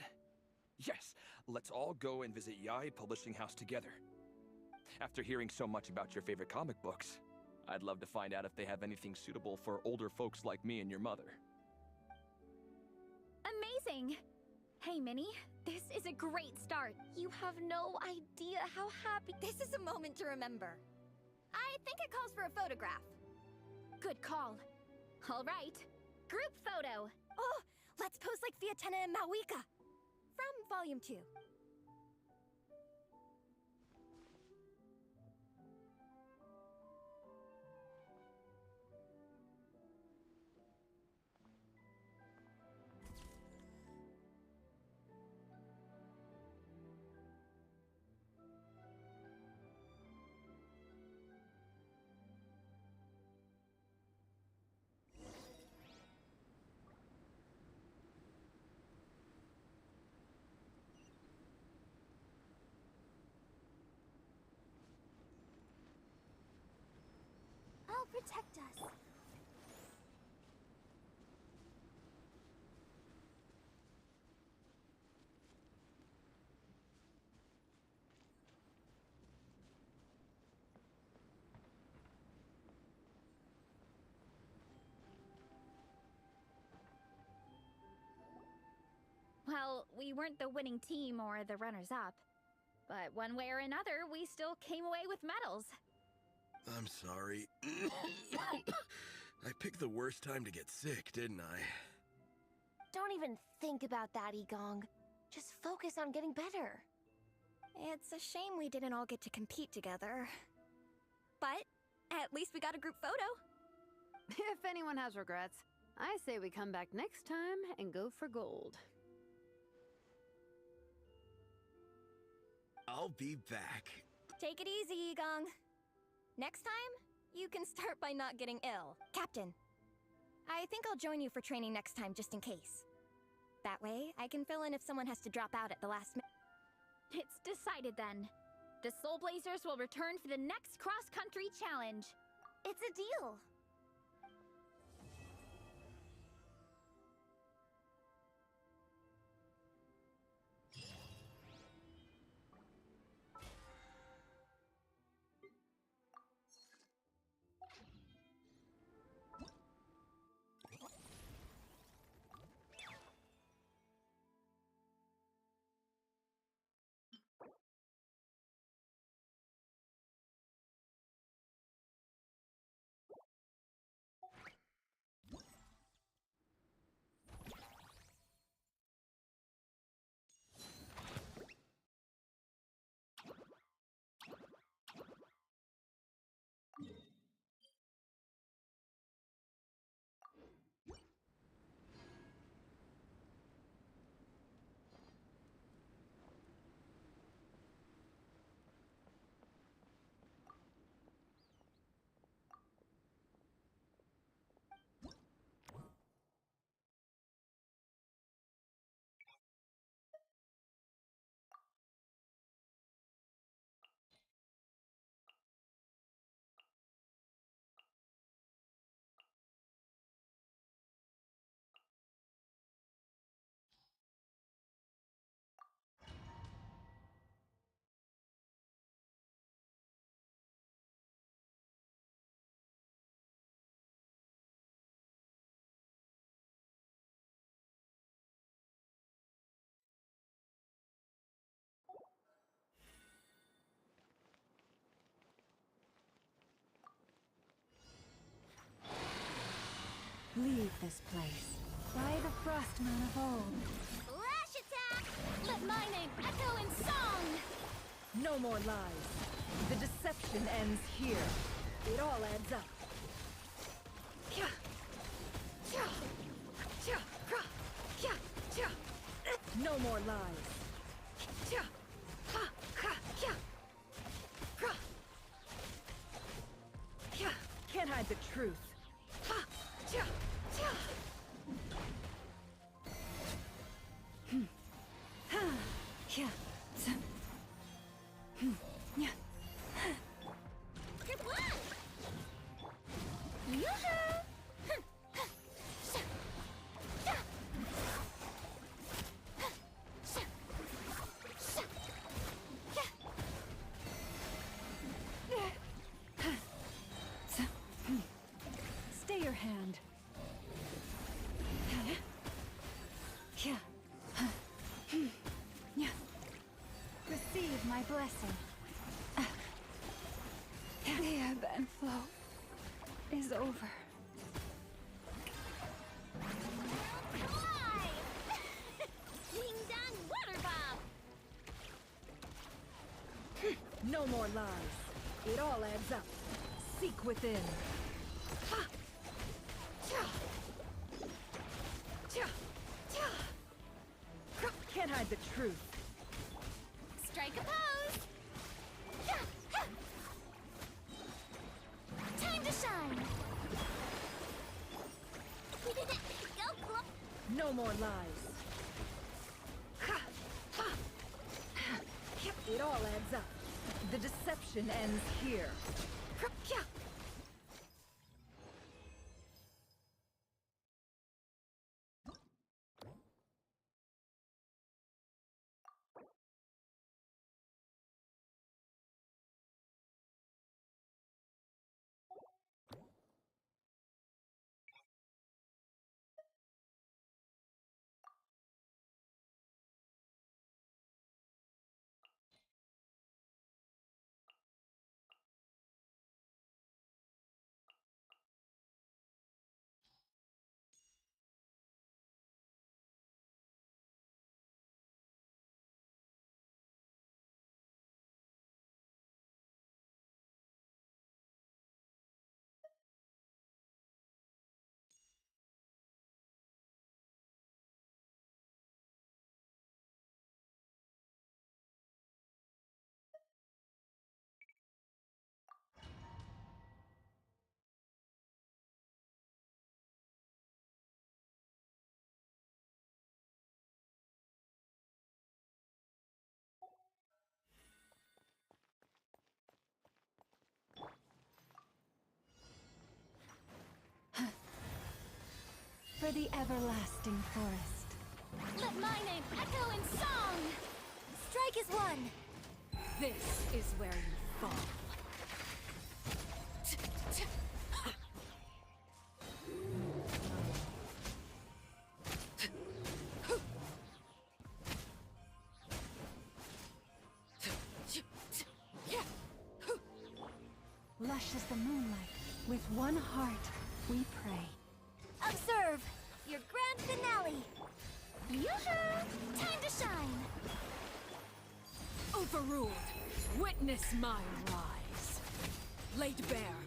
Yes, let's all go and visit Yai Publishing House together. After hearing so much about your favorite comic books, I'd love to find out if they have anything suitable for older folks like me and your mother. Amazing! Hey, Minnie, this is a great start. You have no idea how happy. This is a moment to remember. I think it calls for a photograph. Good call. All right, group photo. Oh, let's pose like Fiatena and Mawika from Volume 2. Protect us. Well, we weren't the winning team or the runners-up. But one way or another, we still came away with medals. I'm sorry. I picked the worst time to get sick, didn't I? Don't even think about that, Igong. Just focus on getting better. It's a shame we didn't all get to compete together. But at least we got a group photo. If anyone has regrets, I say we come back next time and go for gold. I'll be back. Take it easy, Egong. Next time, you can start by not getting ill. Captain, I think I'll join you for training next time just in case. That way, I can fill in if someone has to drop out at the last minute. It's decided then. The Soul Blazers will return for the next cross-country challenge. It's a deal. Leave this place. By the Frostman of old. Flash attack! Let my name echo in song! No more lies. The deception ends here. It all adds up. No more lies. Can't hide the truth. Good one! Yoo-hoo! Stay your hand. Receive my blessing. The ebb and flow is over. Fly! Ding dong water bomb! No more lies. It all adds up. Seek within. Can't hide the truth. Strike a pose! Time to shine! Go, Clo- No more lies. It all adds up. The deception ends here. the everlasting forest. Let my name echo in song! Strike is one! This is where you fall. Lush as the moonlight, with one heart, we pray. Observe! Your grand finale! Yoo-hoo! Time to shine! Overruled. Witness my rise. Laid bare.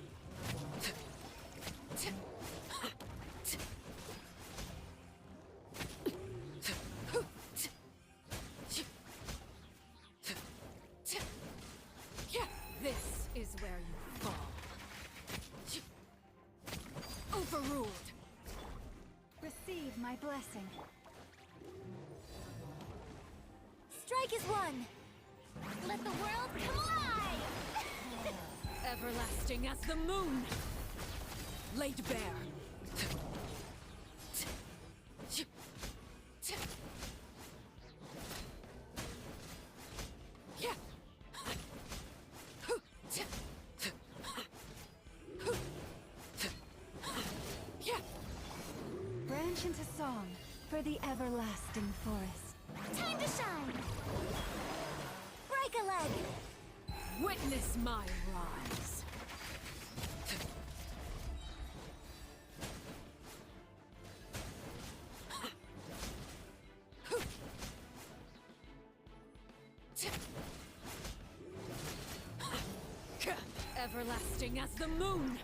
This is where you fall. Overruled. Receive my blessing. Strike is one! Let the world come alive! Everlasting as the moon. Laid bare. Branch into song for the everlasting forest. Time to shine! Break a leg! Witness my rise. Everlasting as the moon.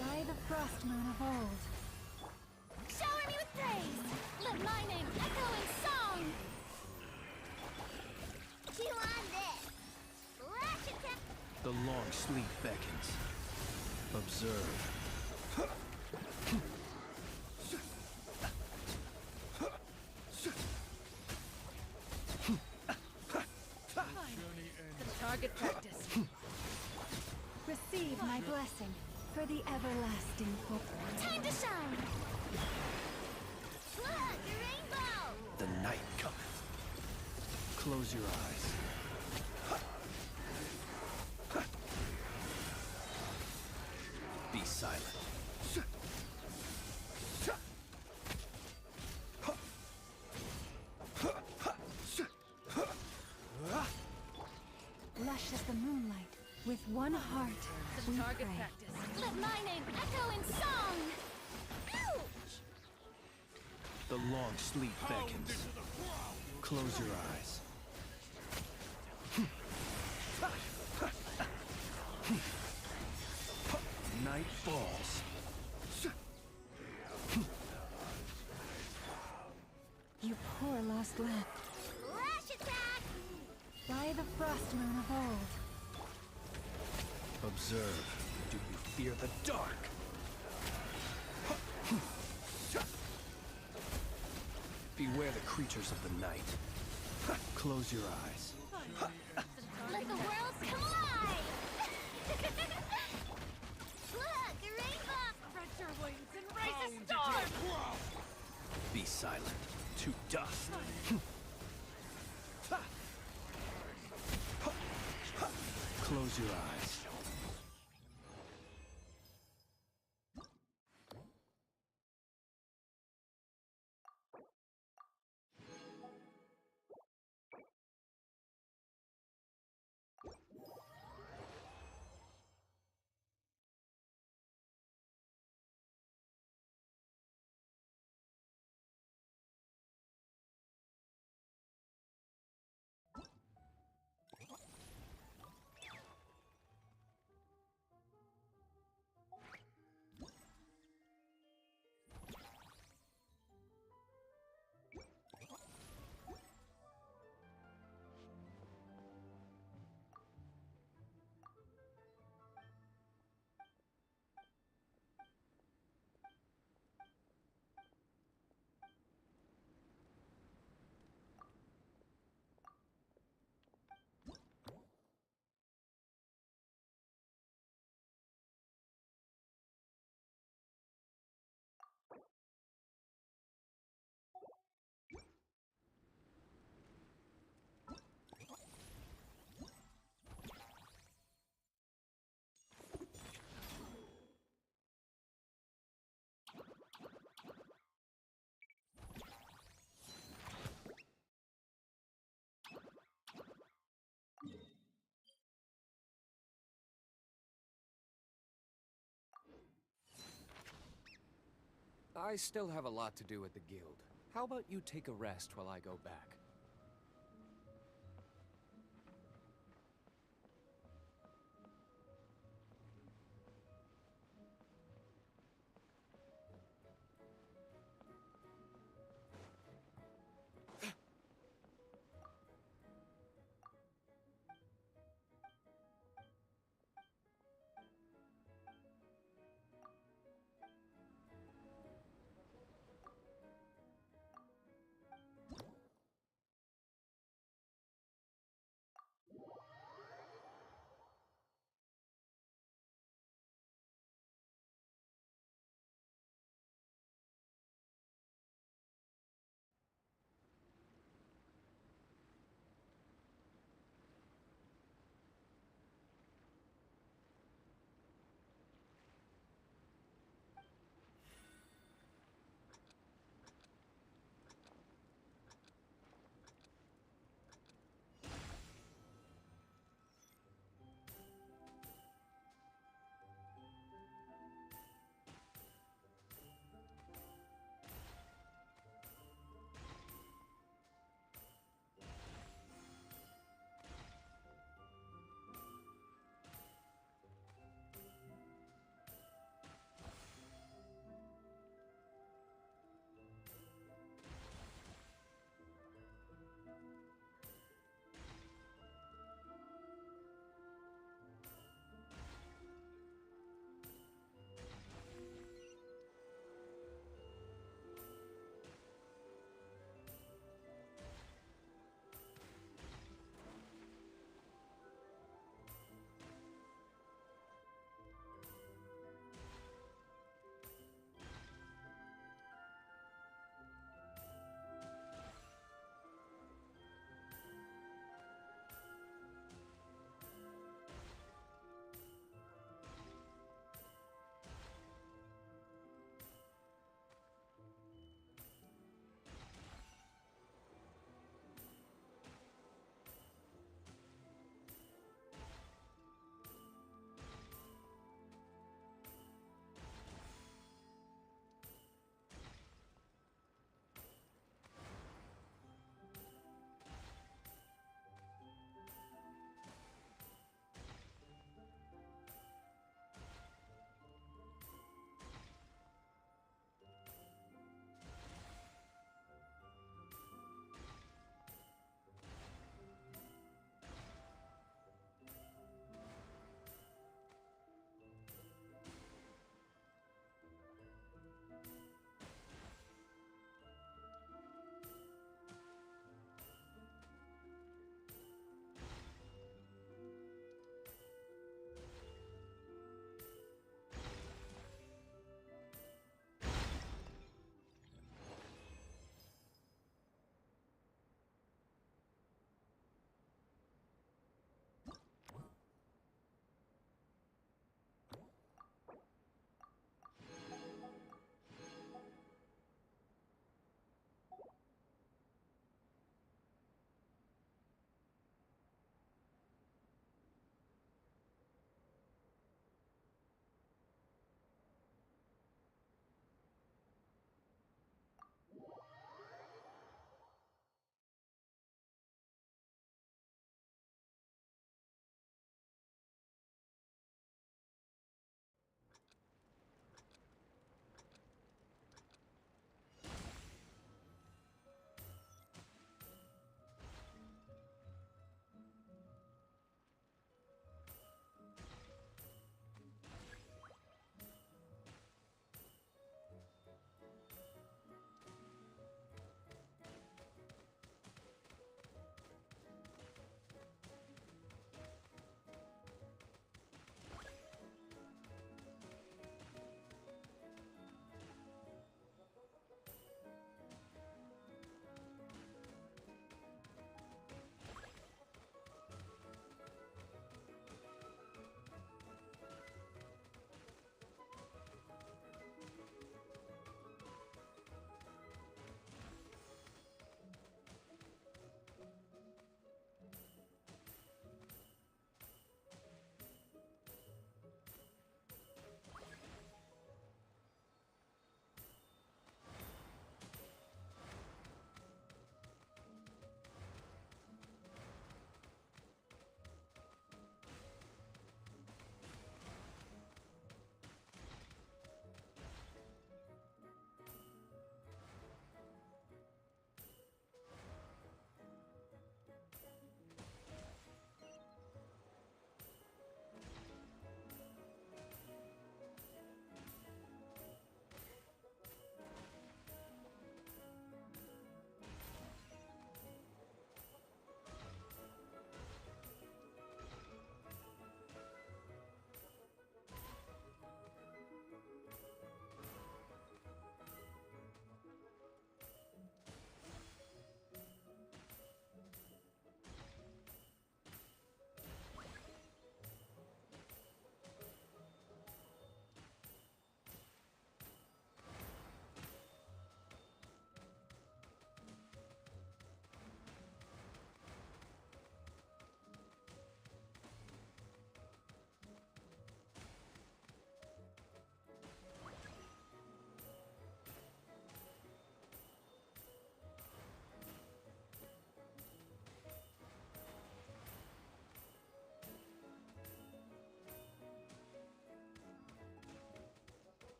By the frost moon of old. Shower me with praise! Let my name echo in song! Chew on this! Lash attack! The long sleep beckons. Observe. The target practice. Receive my blessing for the everlasting forest. Time to shine! Look, the rainbow! The night cometh. Close your eyes. Be silent. Lush as the moonlight, with one heart, we Target pray. practice. Let my name echo in song! Ouch! The long sleep beckons. Close your eyes. Night falls. You poor lost lamb. Lash attack! By the frost moon of old. Observe. observe. Do you fear the dark? Beware the creatures of the night. Close your eyes. Let the worlds come alive! Look, a rainbow! Stretch your wings and raise a storm! Be silent. To dust. Close your eyes. I still have a lot to do at the guild. How about you take a rest while I go back?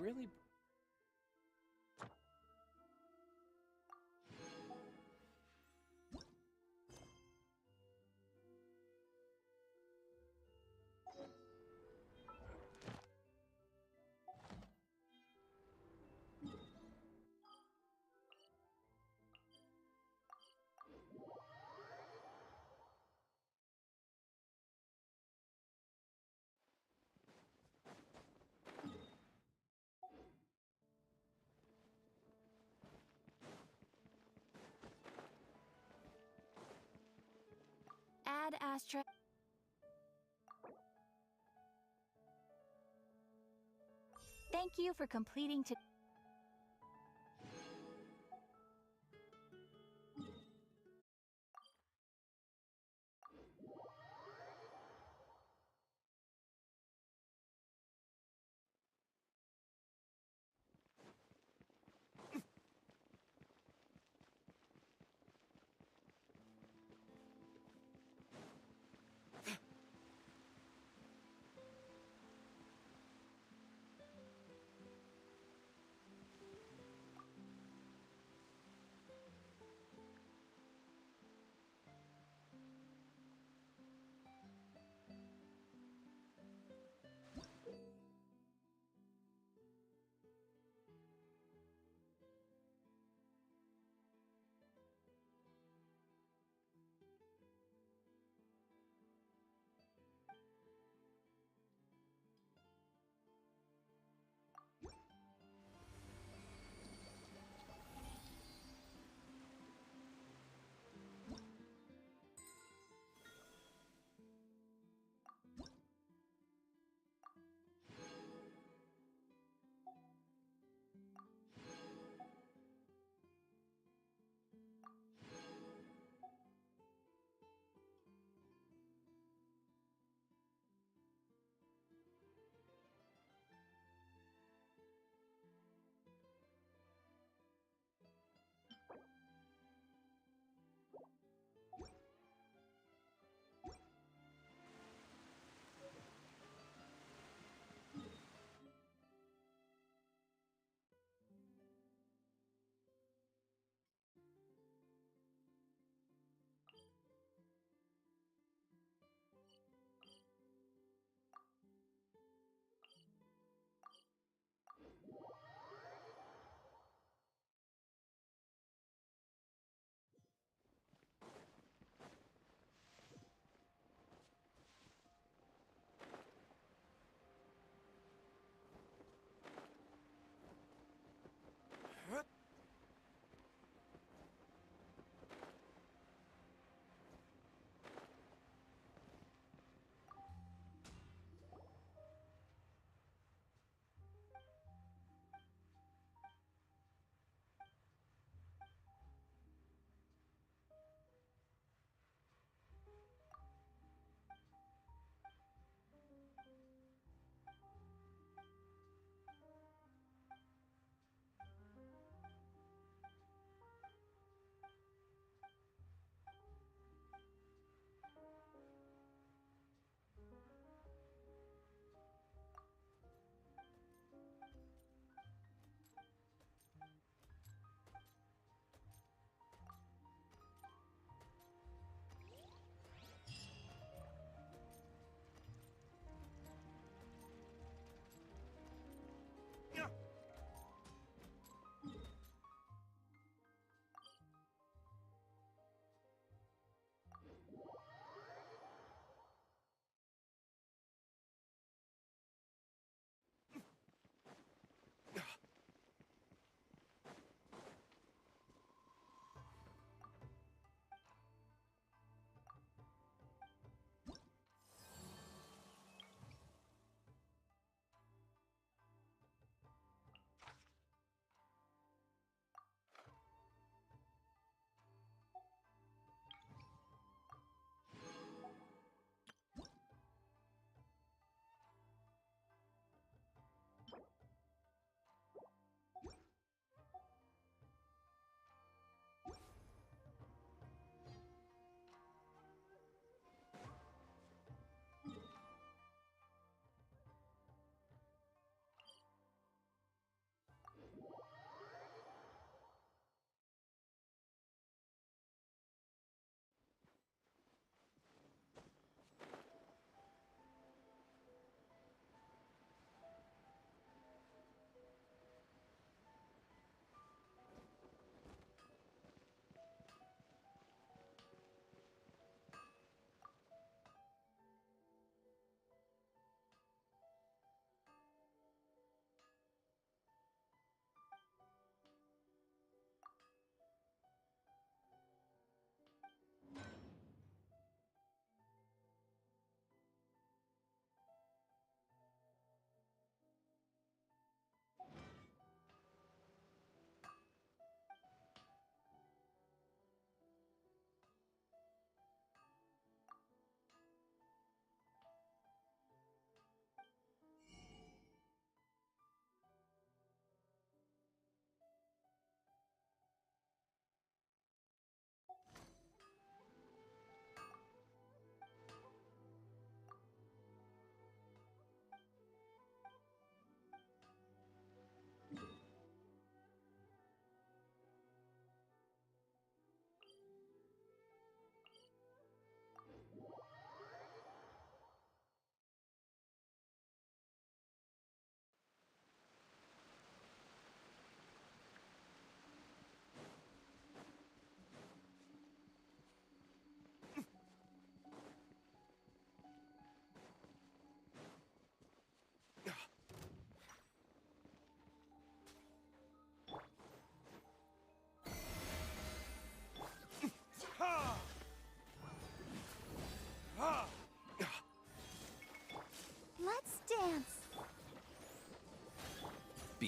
really... Add asterisk. Thank you for completing to.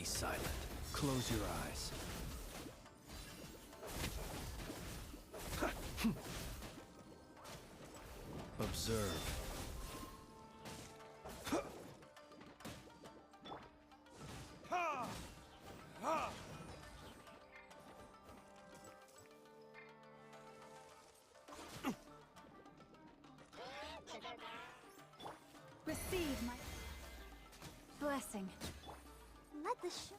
Be silent. Close your eyes. Observe. Receive my blessing. Let the show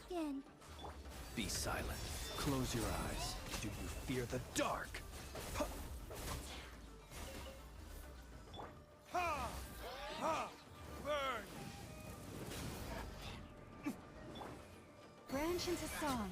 begin. Be silent. Close your eyes. Do you fear the dark? Burn! Branch into song.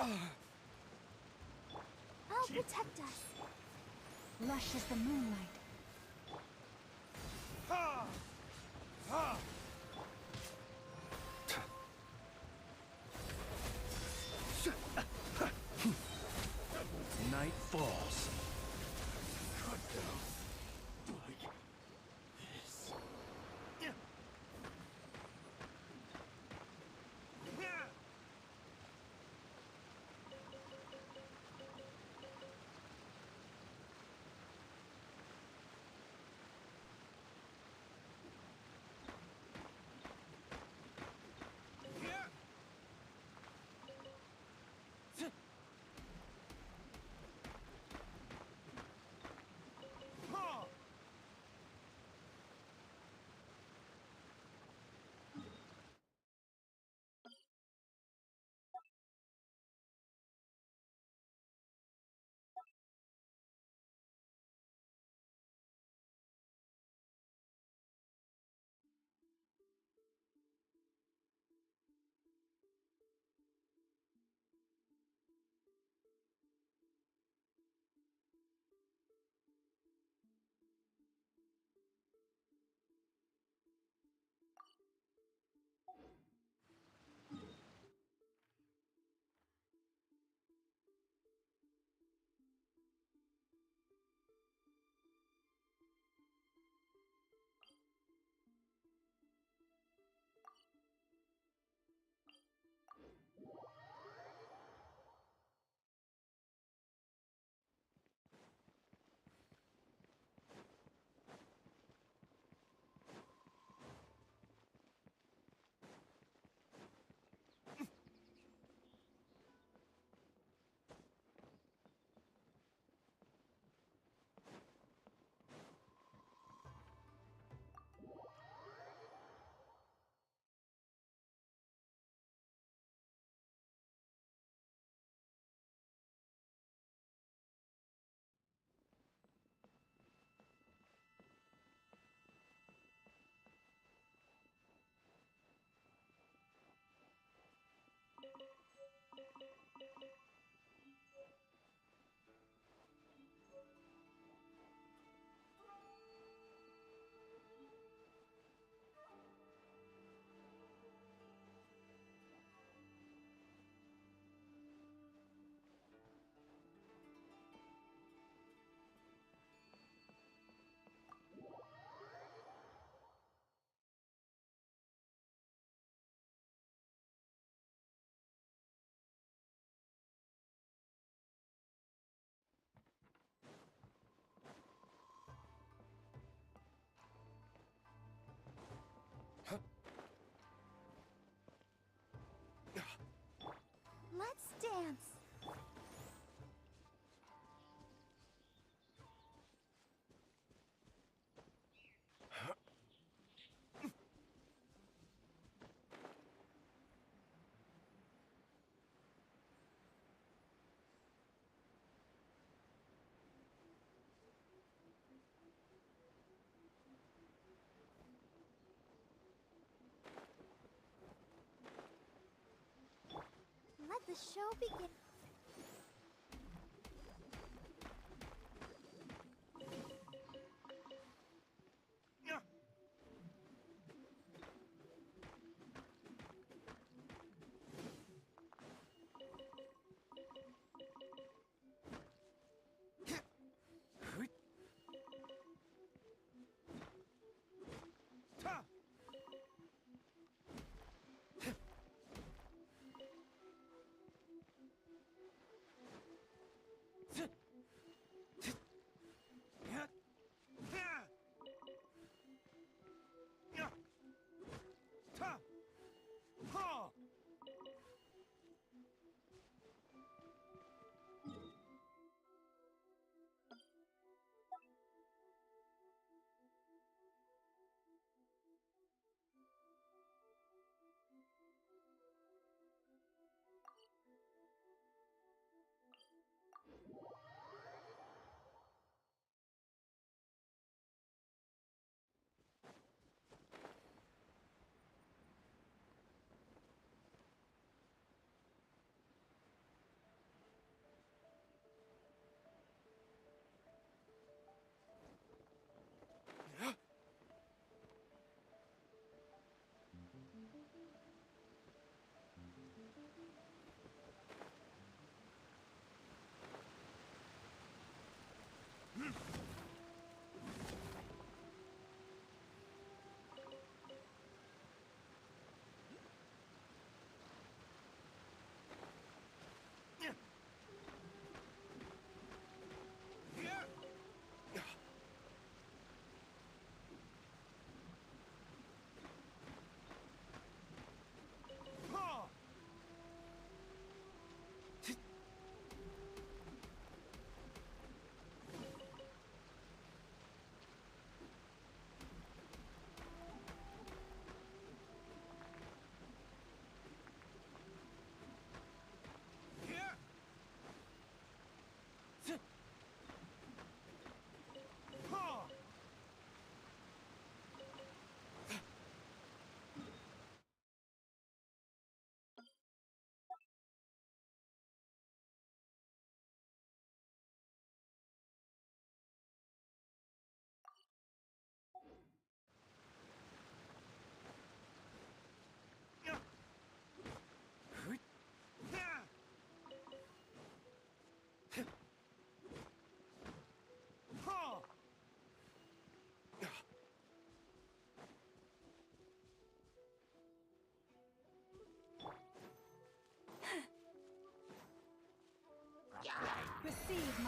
I'll protect us. Lush as the moonlight. Night falls. Cut down. Like this. Let's dance. Let the show begin.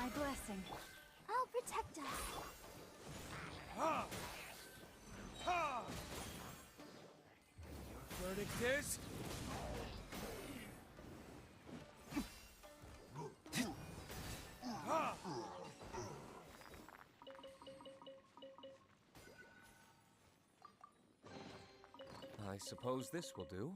my blessing. I'll protect us. Ha! Ha! Your verdict is? Ha! I suppose this will do.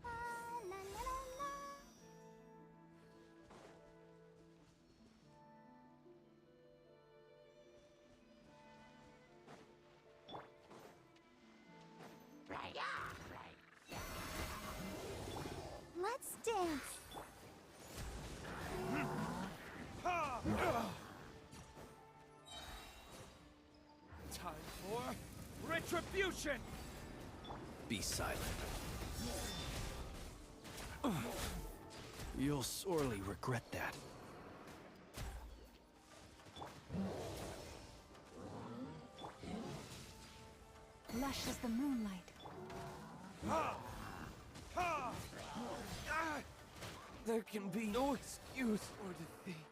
La, la, la, la. Let's dance. Time for retribution! Be silent. You'll sorely regret that. Lush as the moonlight. Ha! Ha! Ah! There can be no excuse for defeat.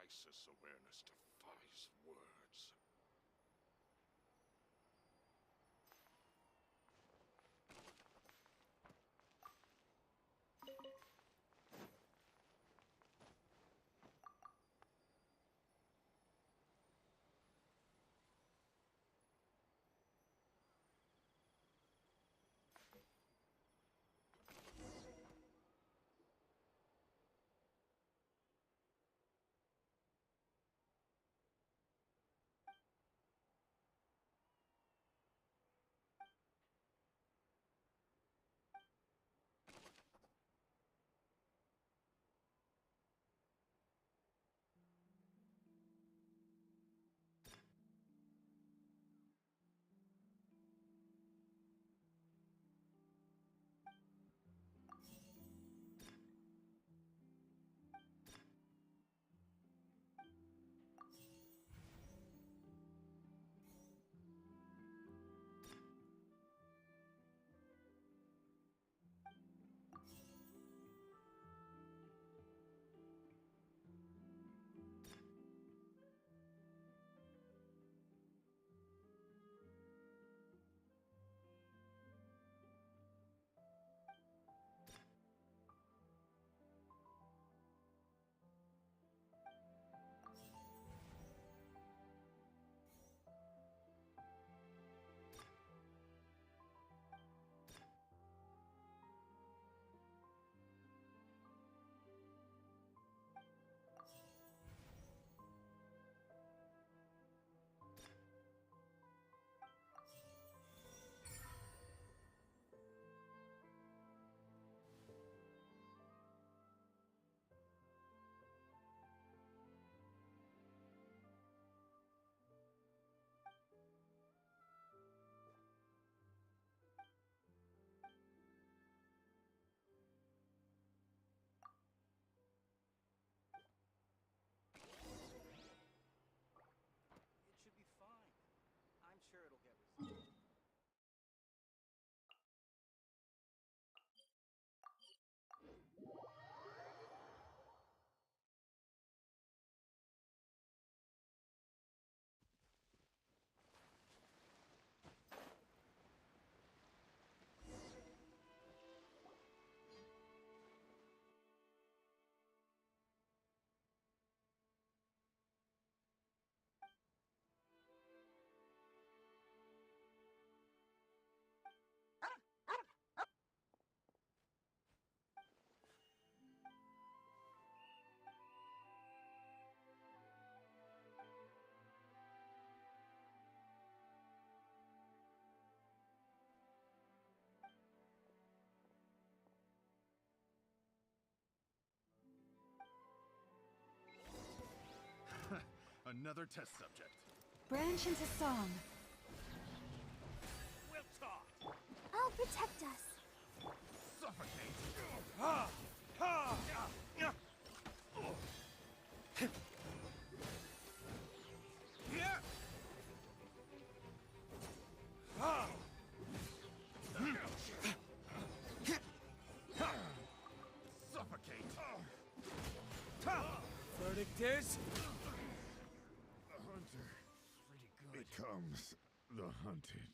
crisis awareness defies words. It should be fine. I'm sure it'll get resolved. Another test subject. Branch into song. We'll talk. I'll protect us. Suffocate. Ha! Ha! Yeah. Ha! Suffocate. Verdict is? The hunter becomes the hunted.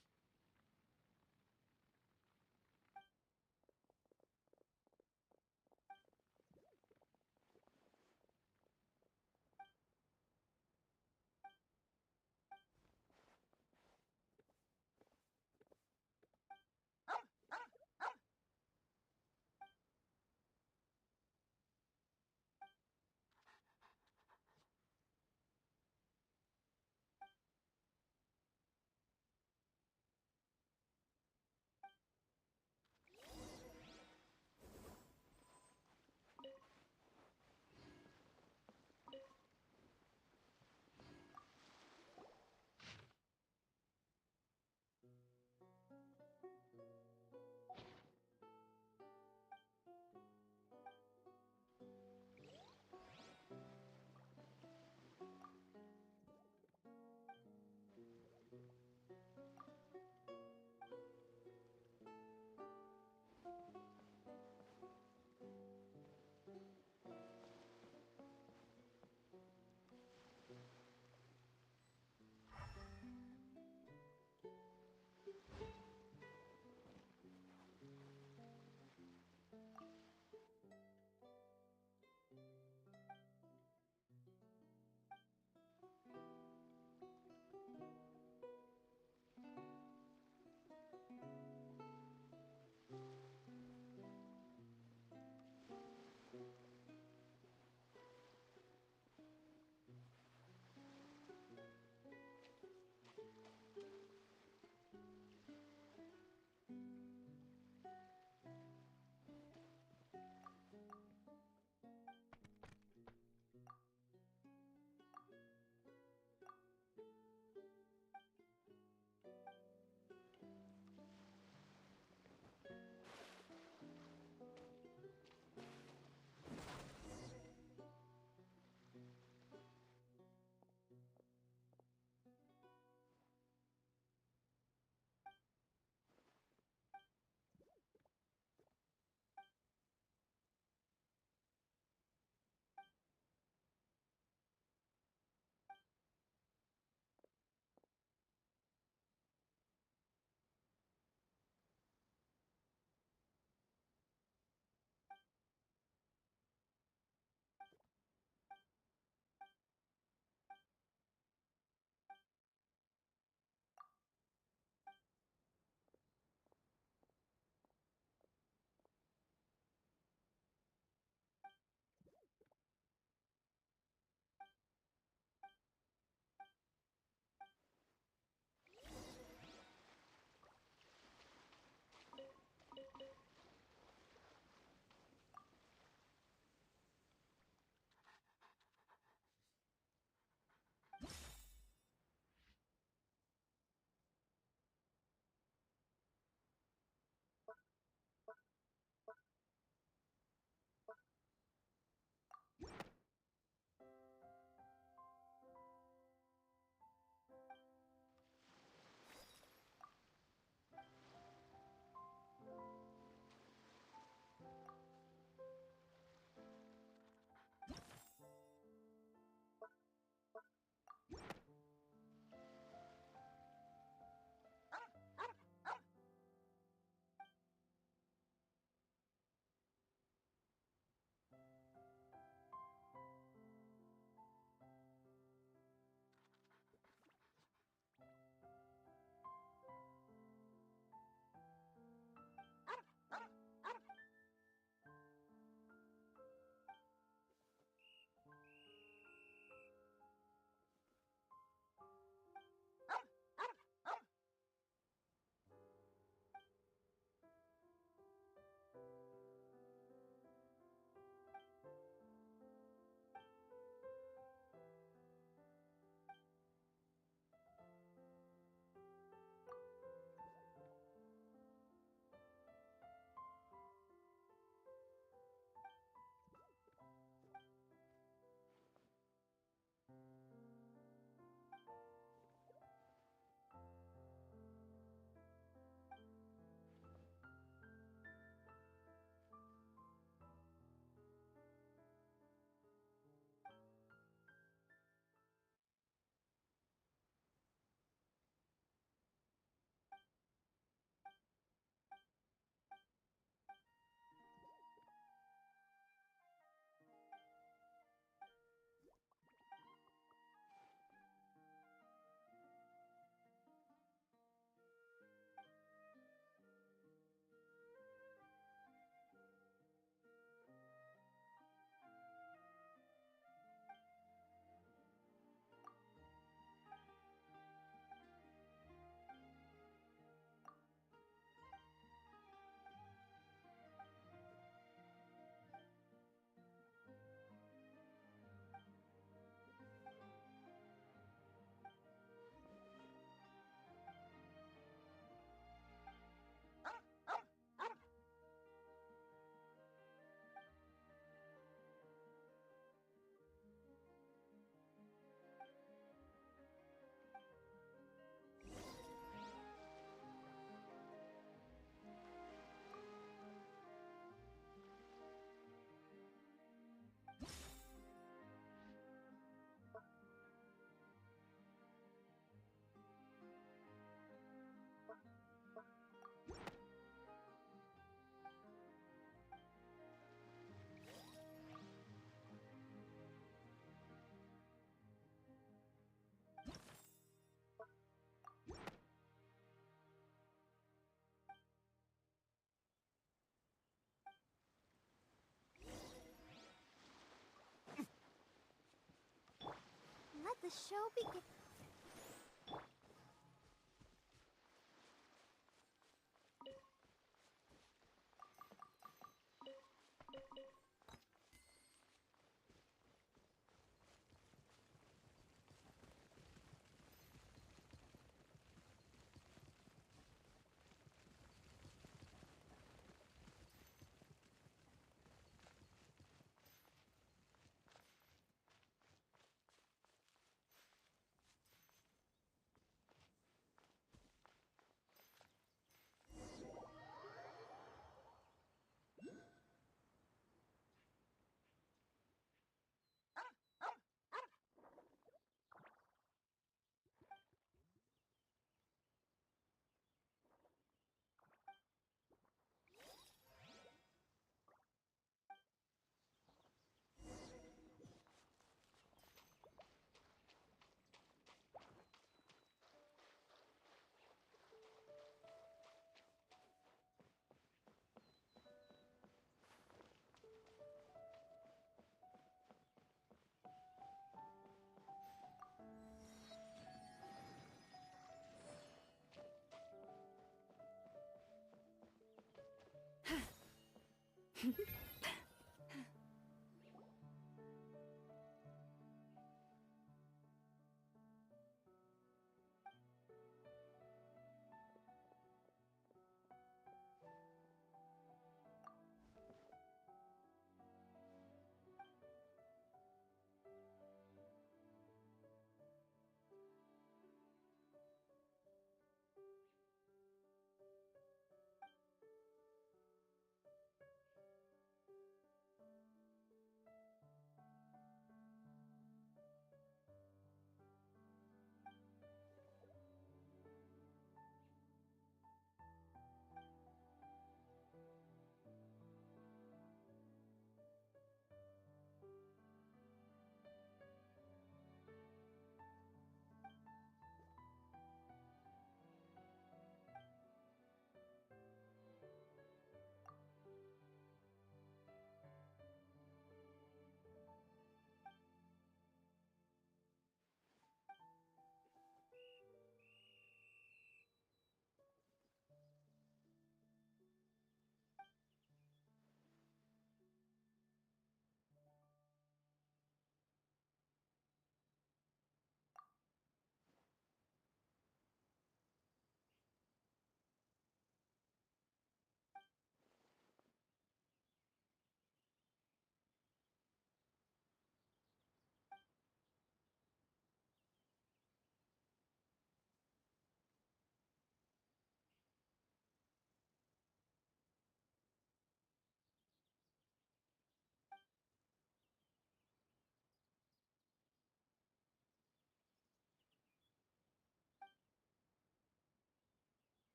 the show begins.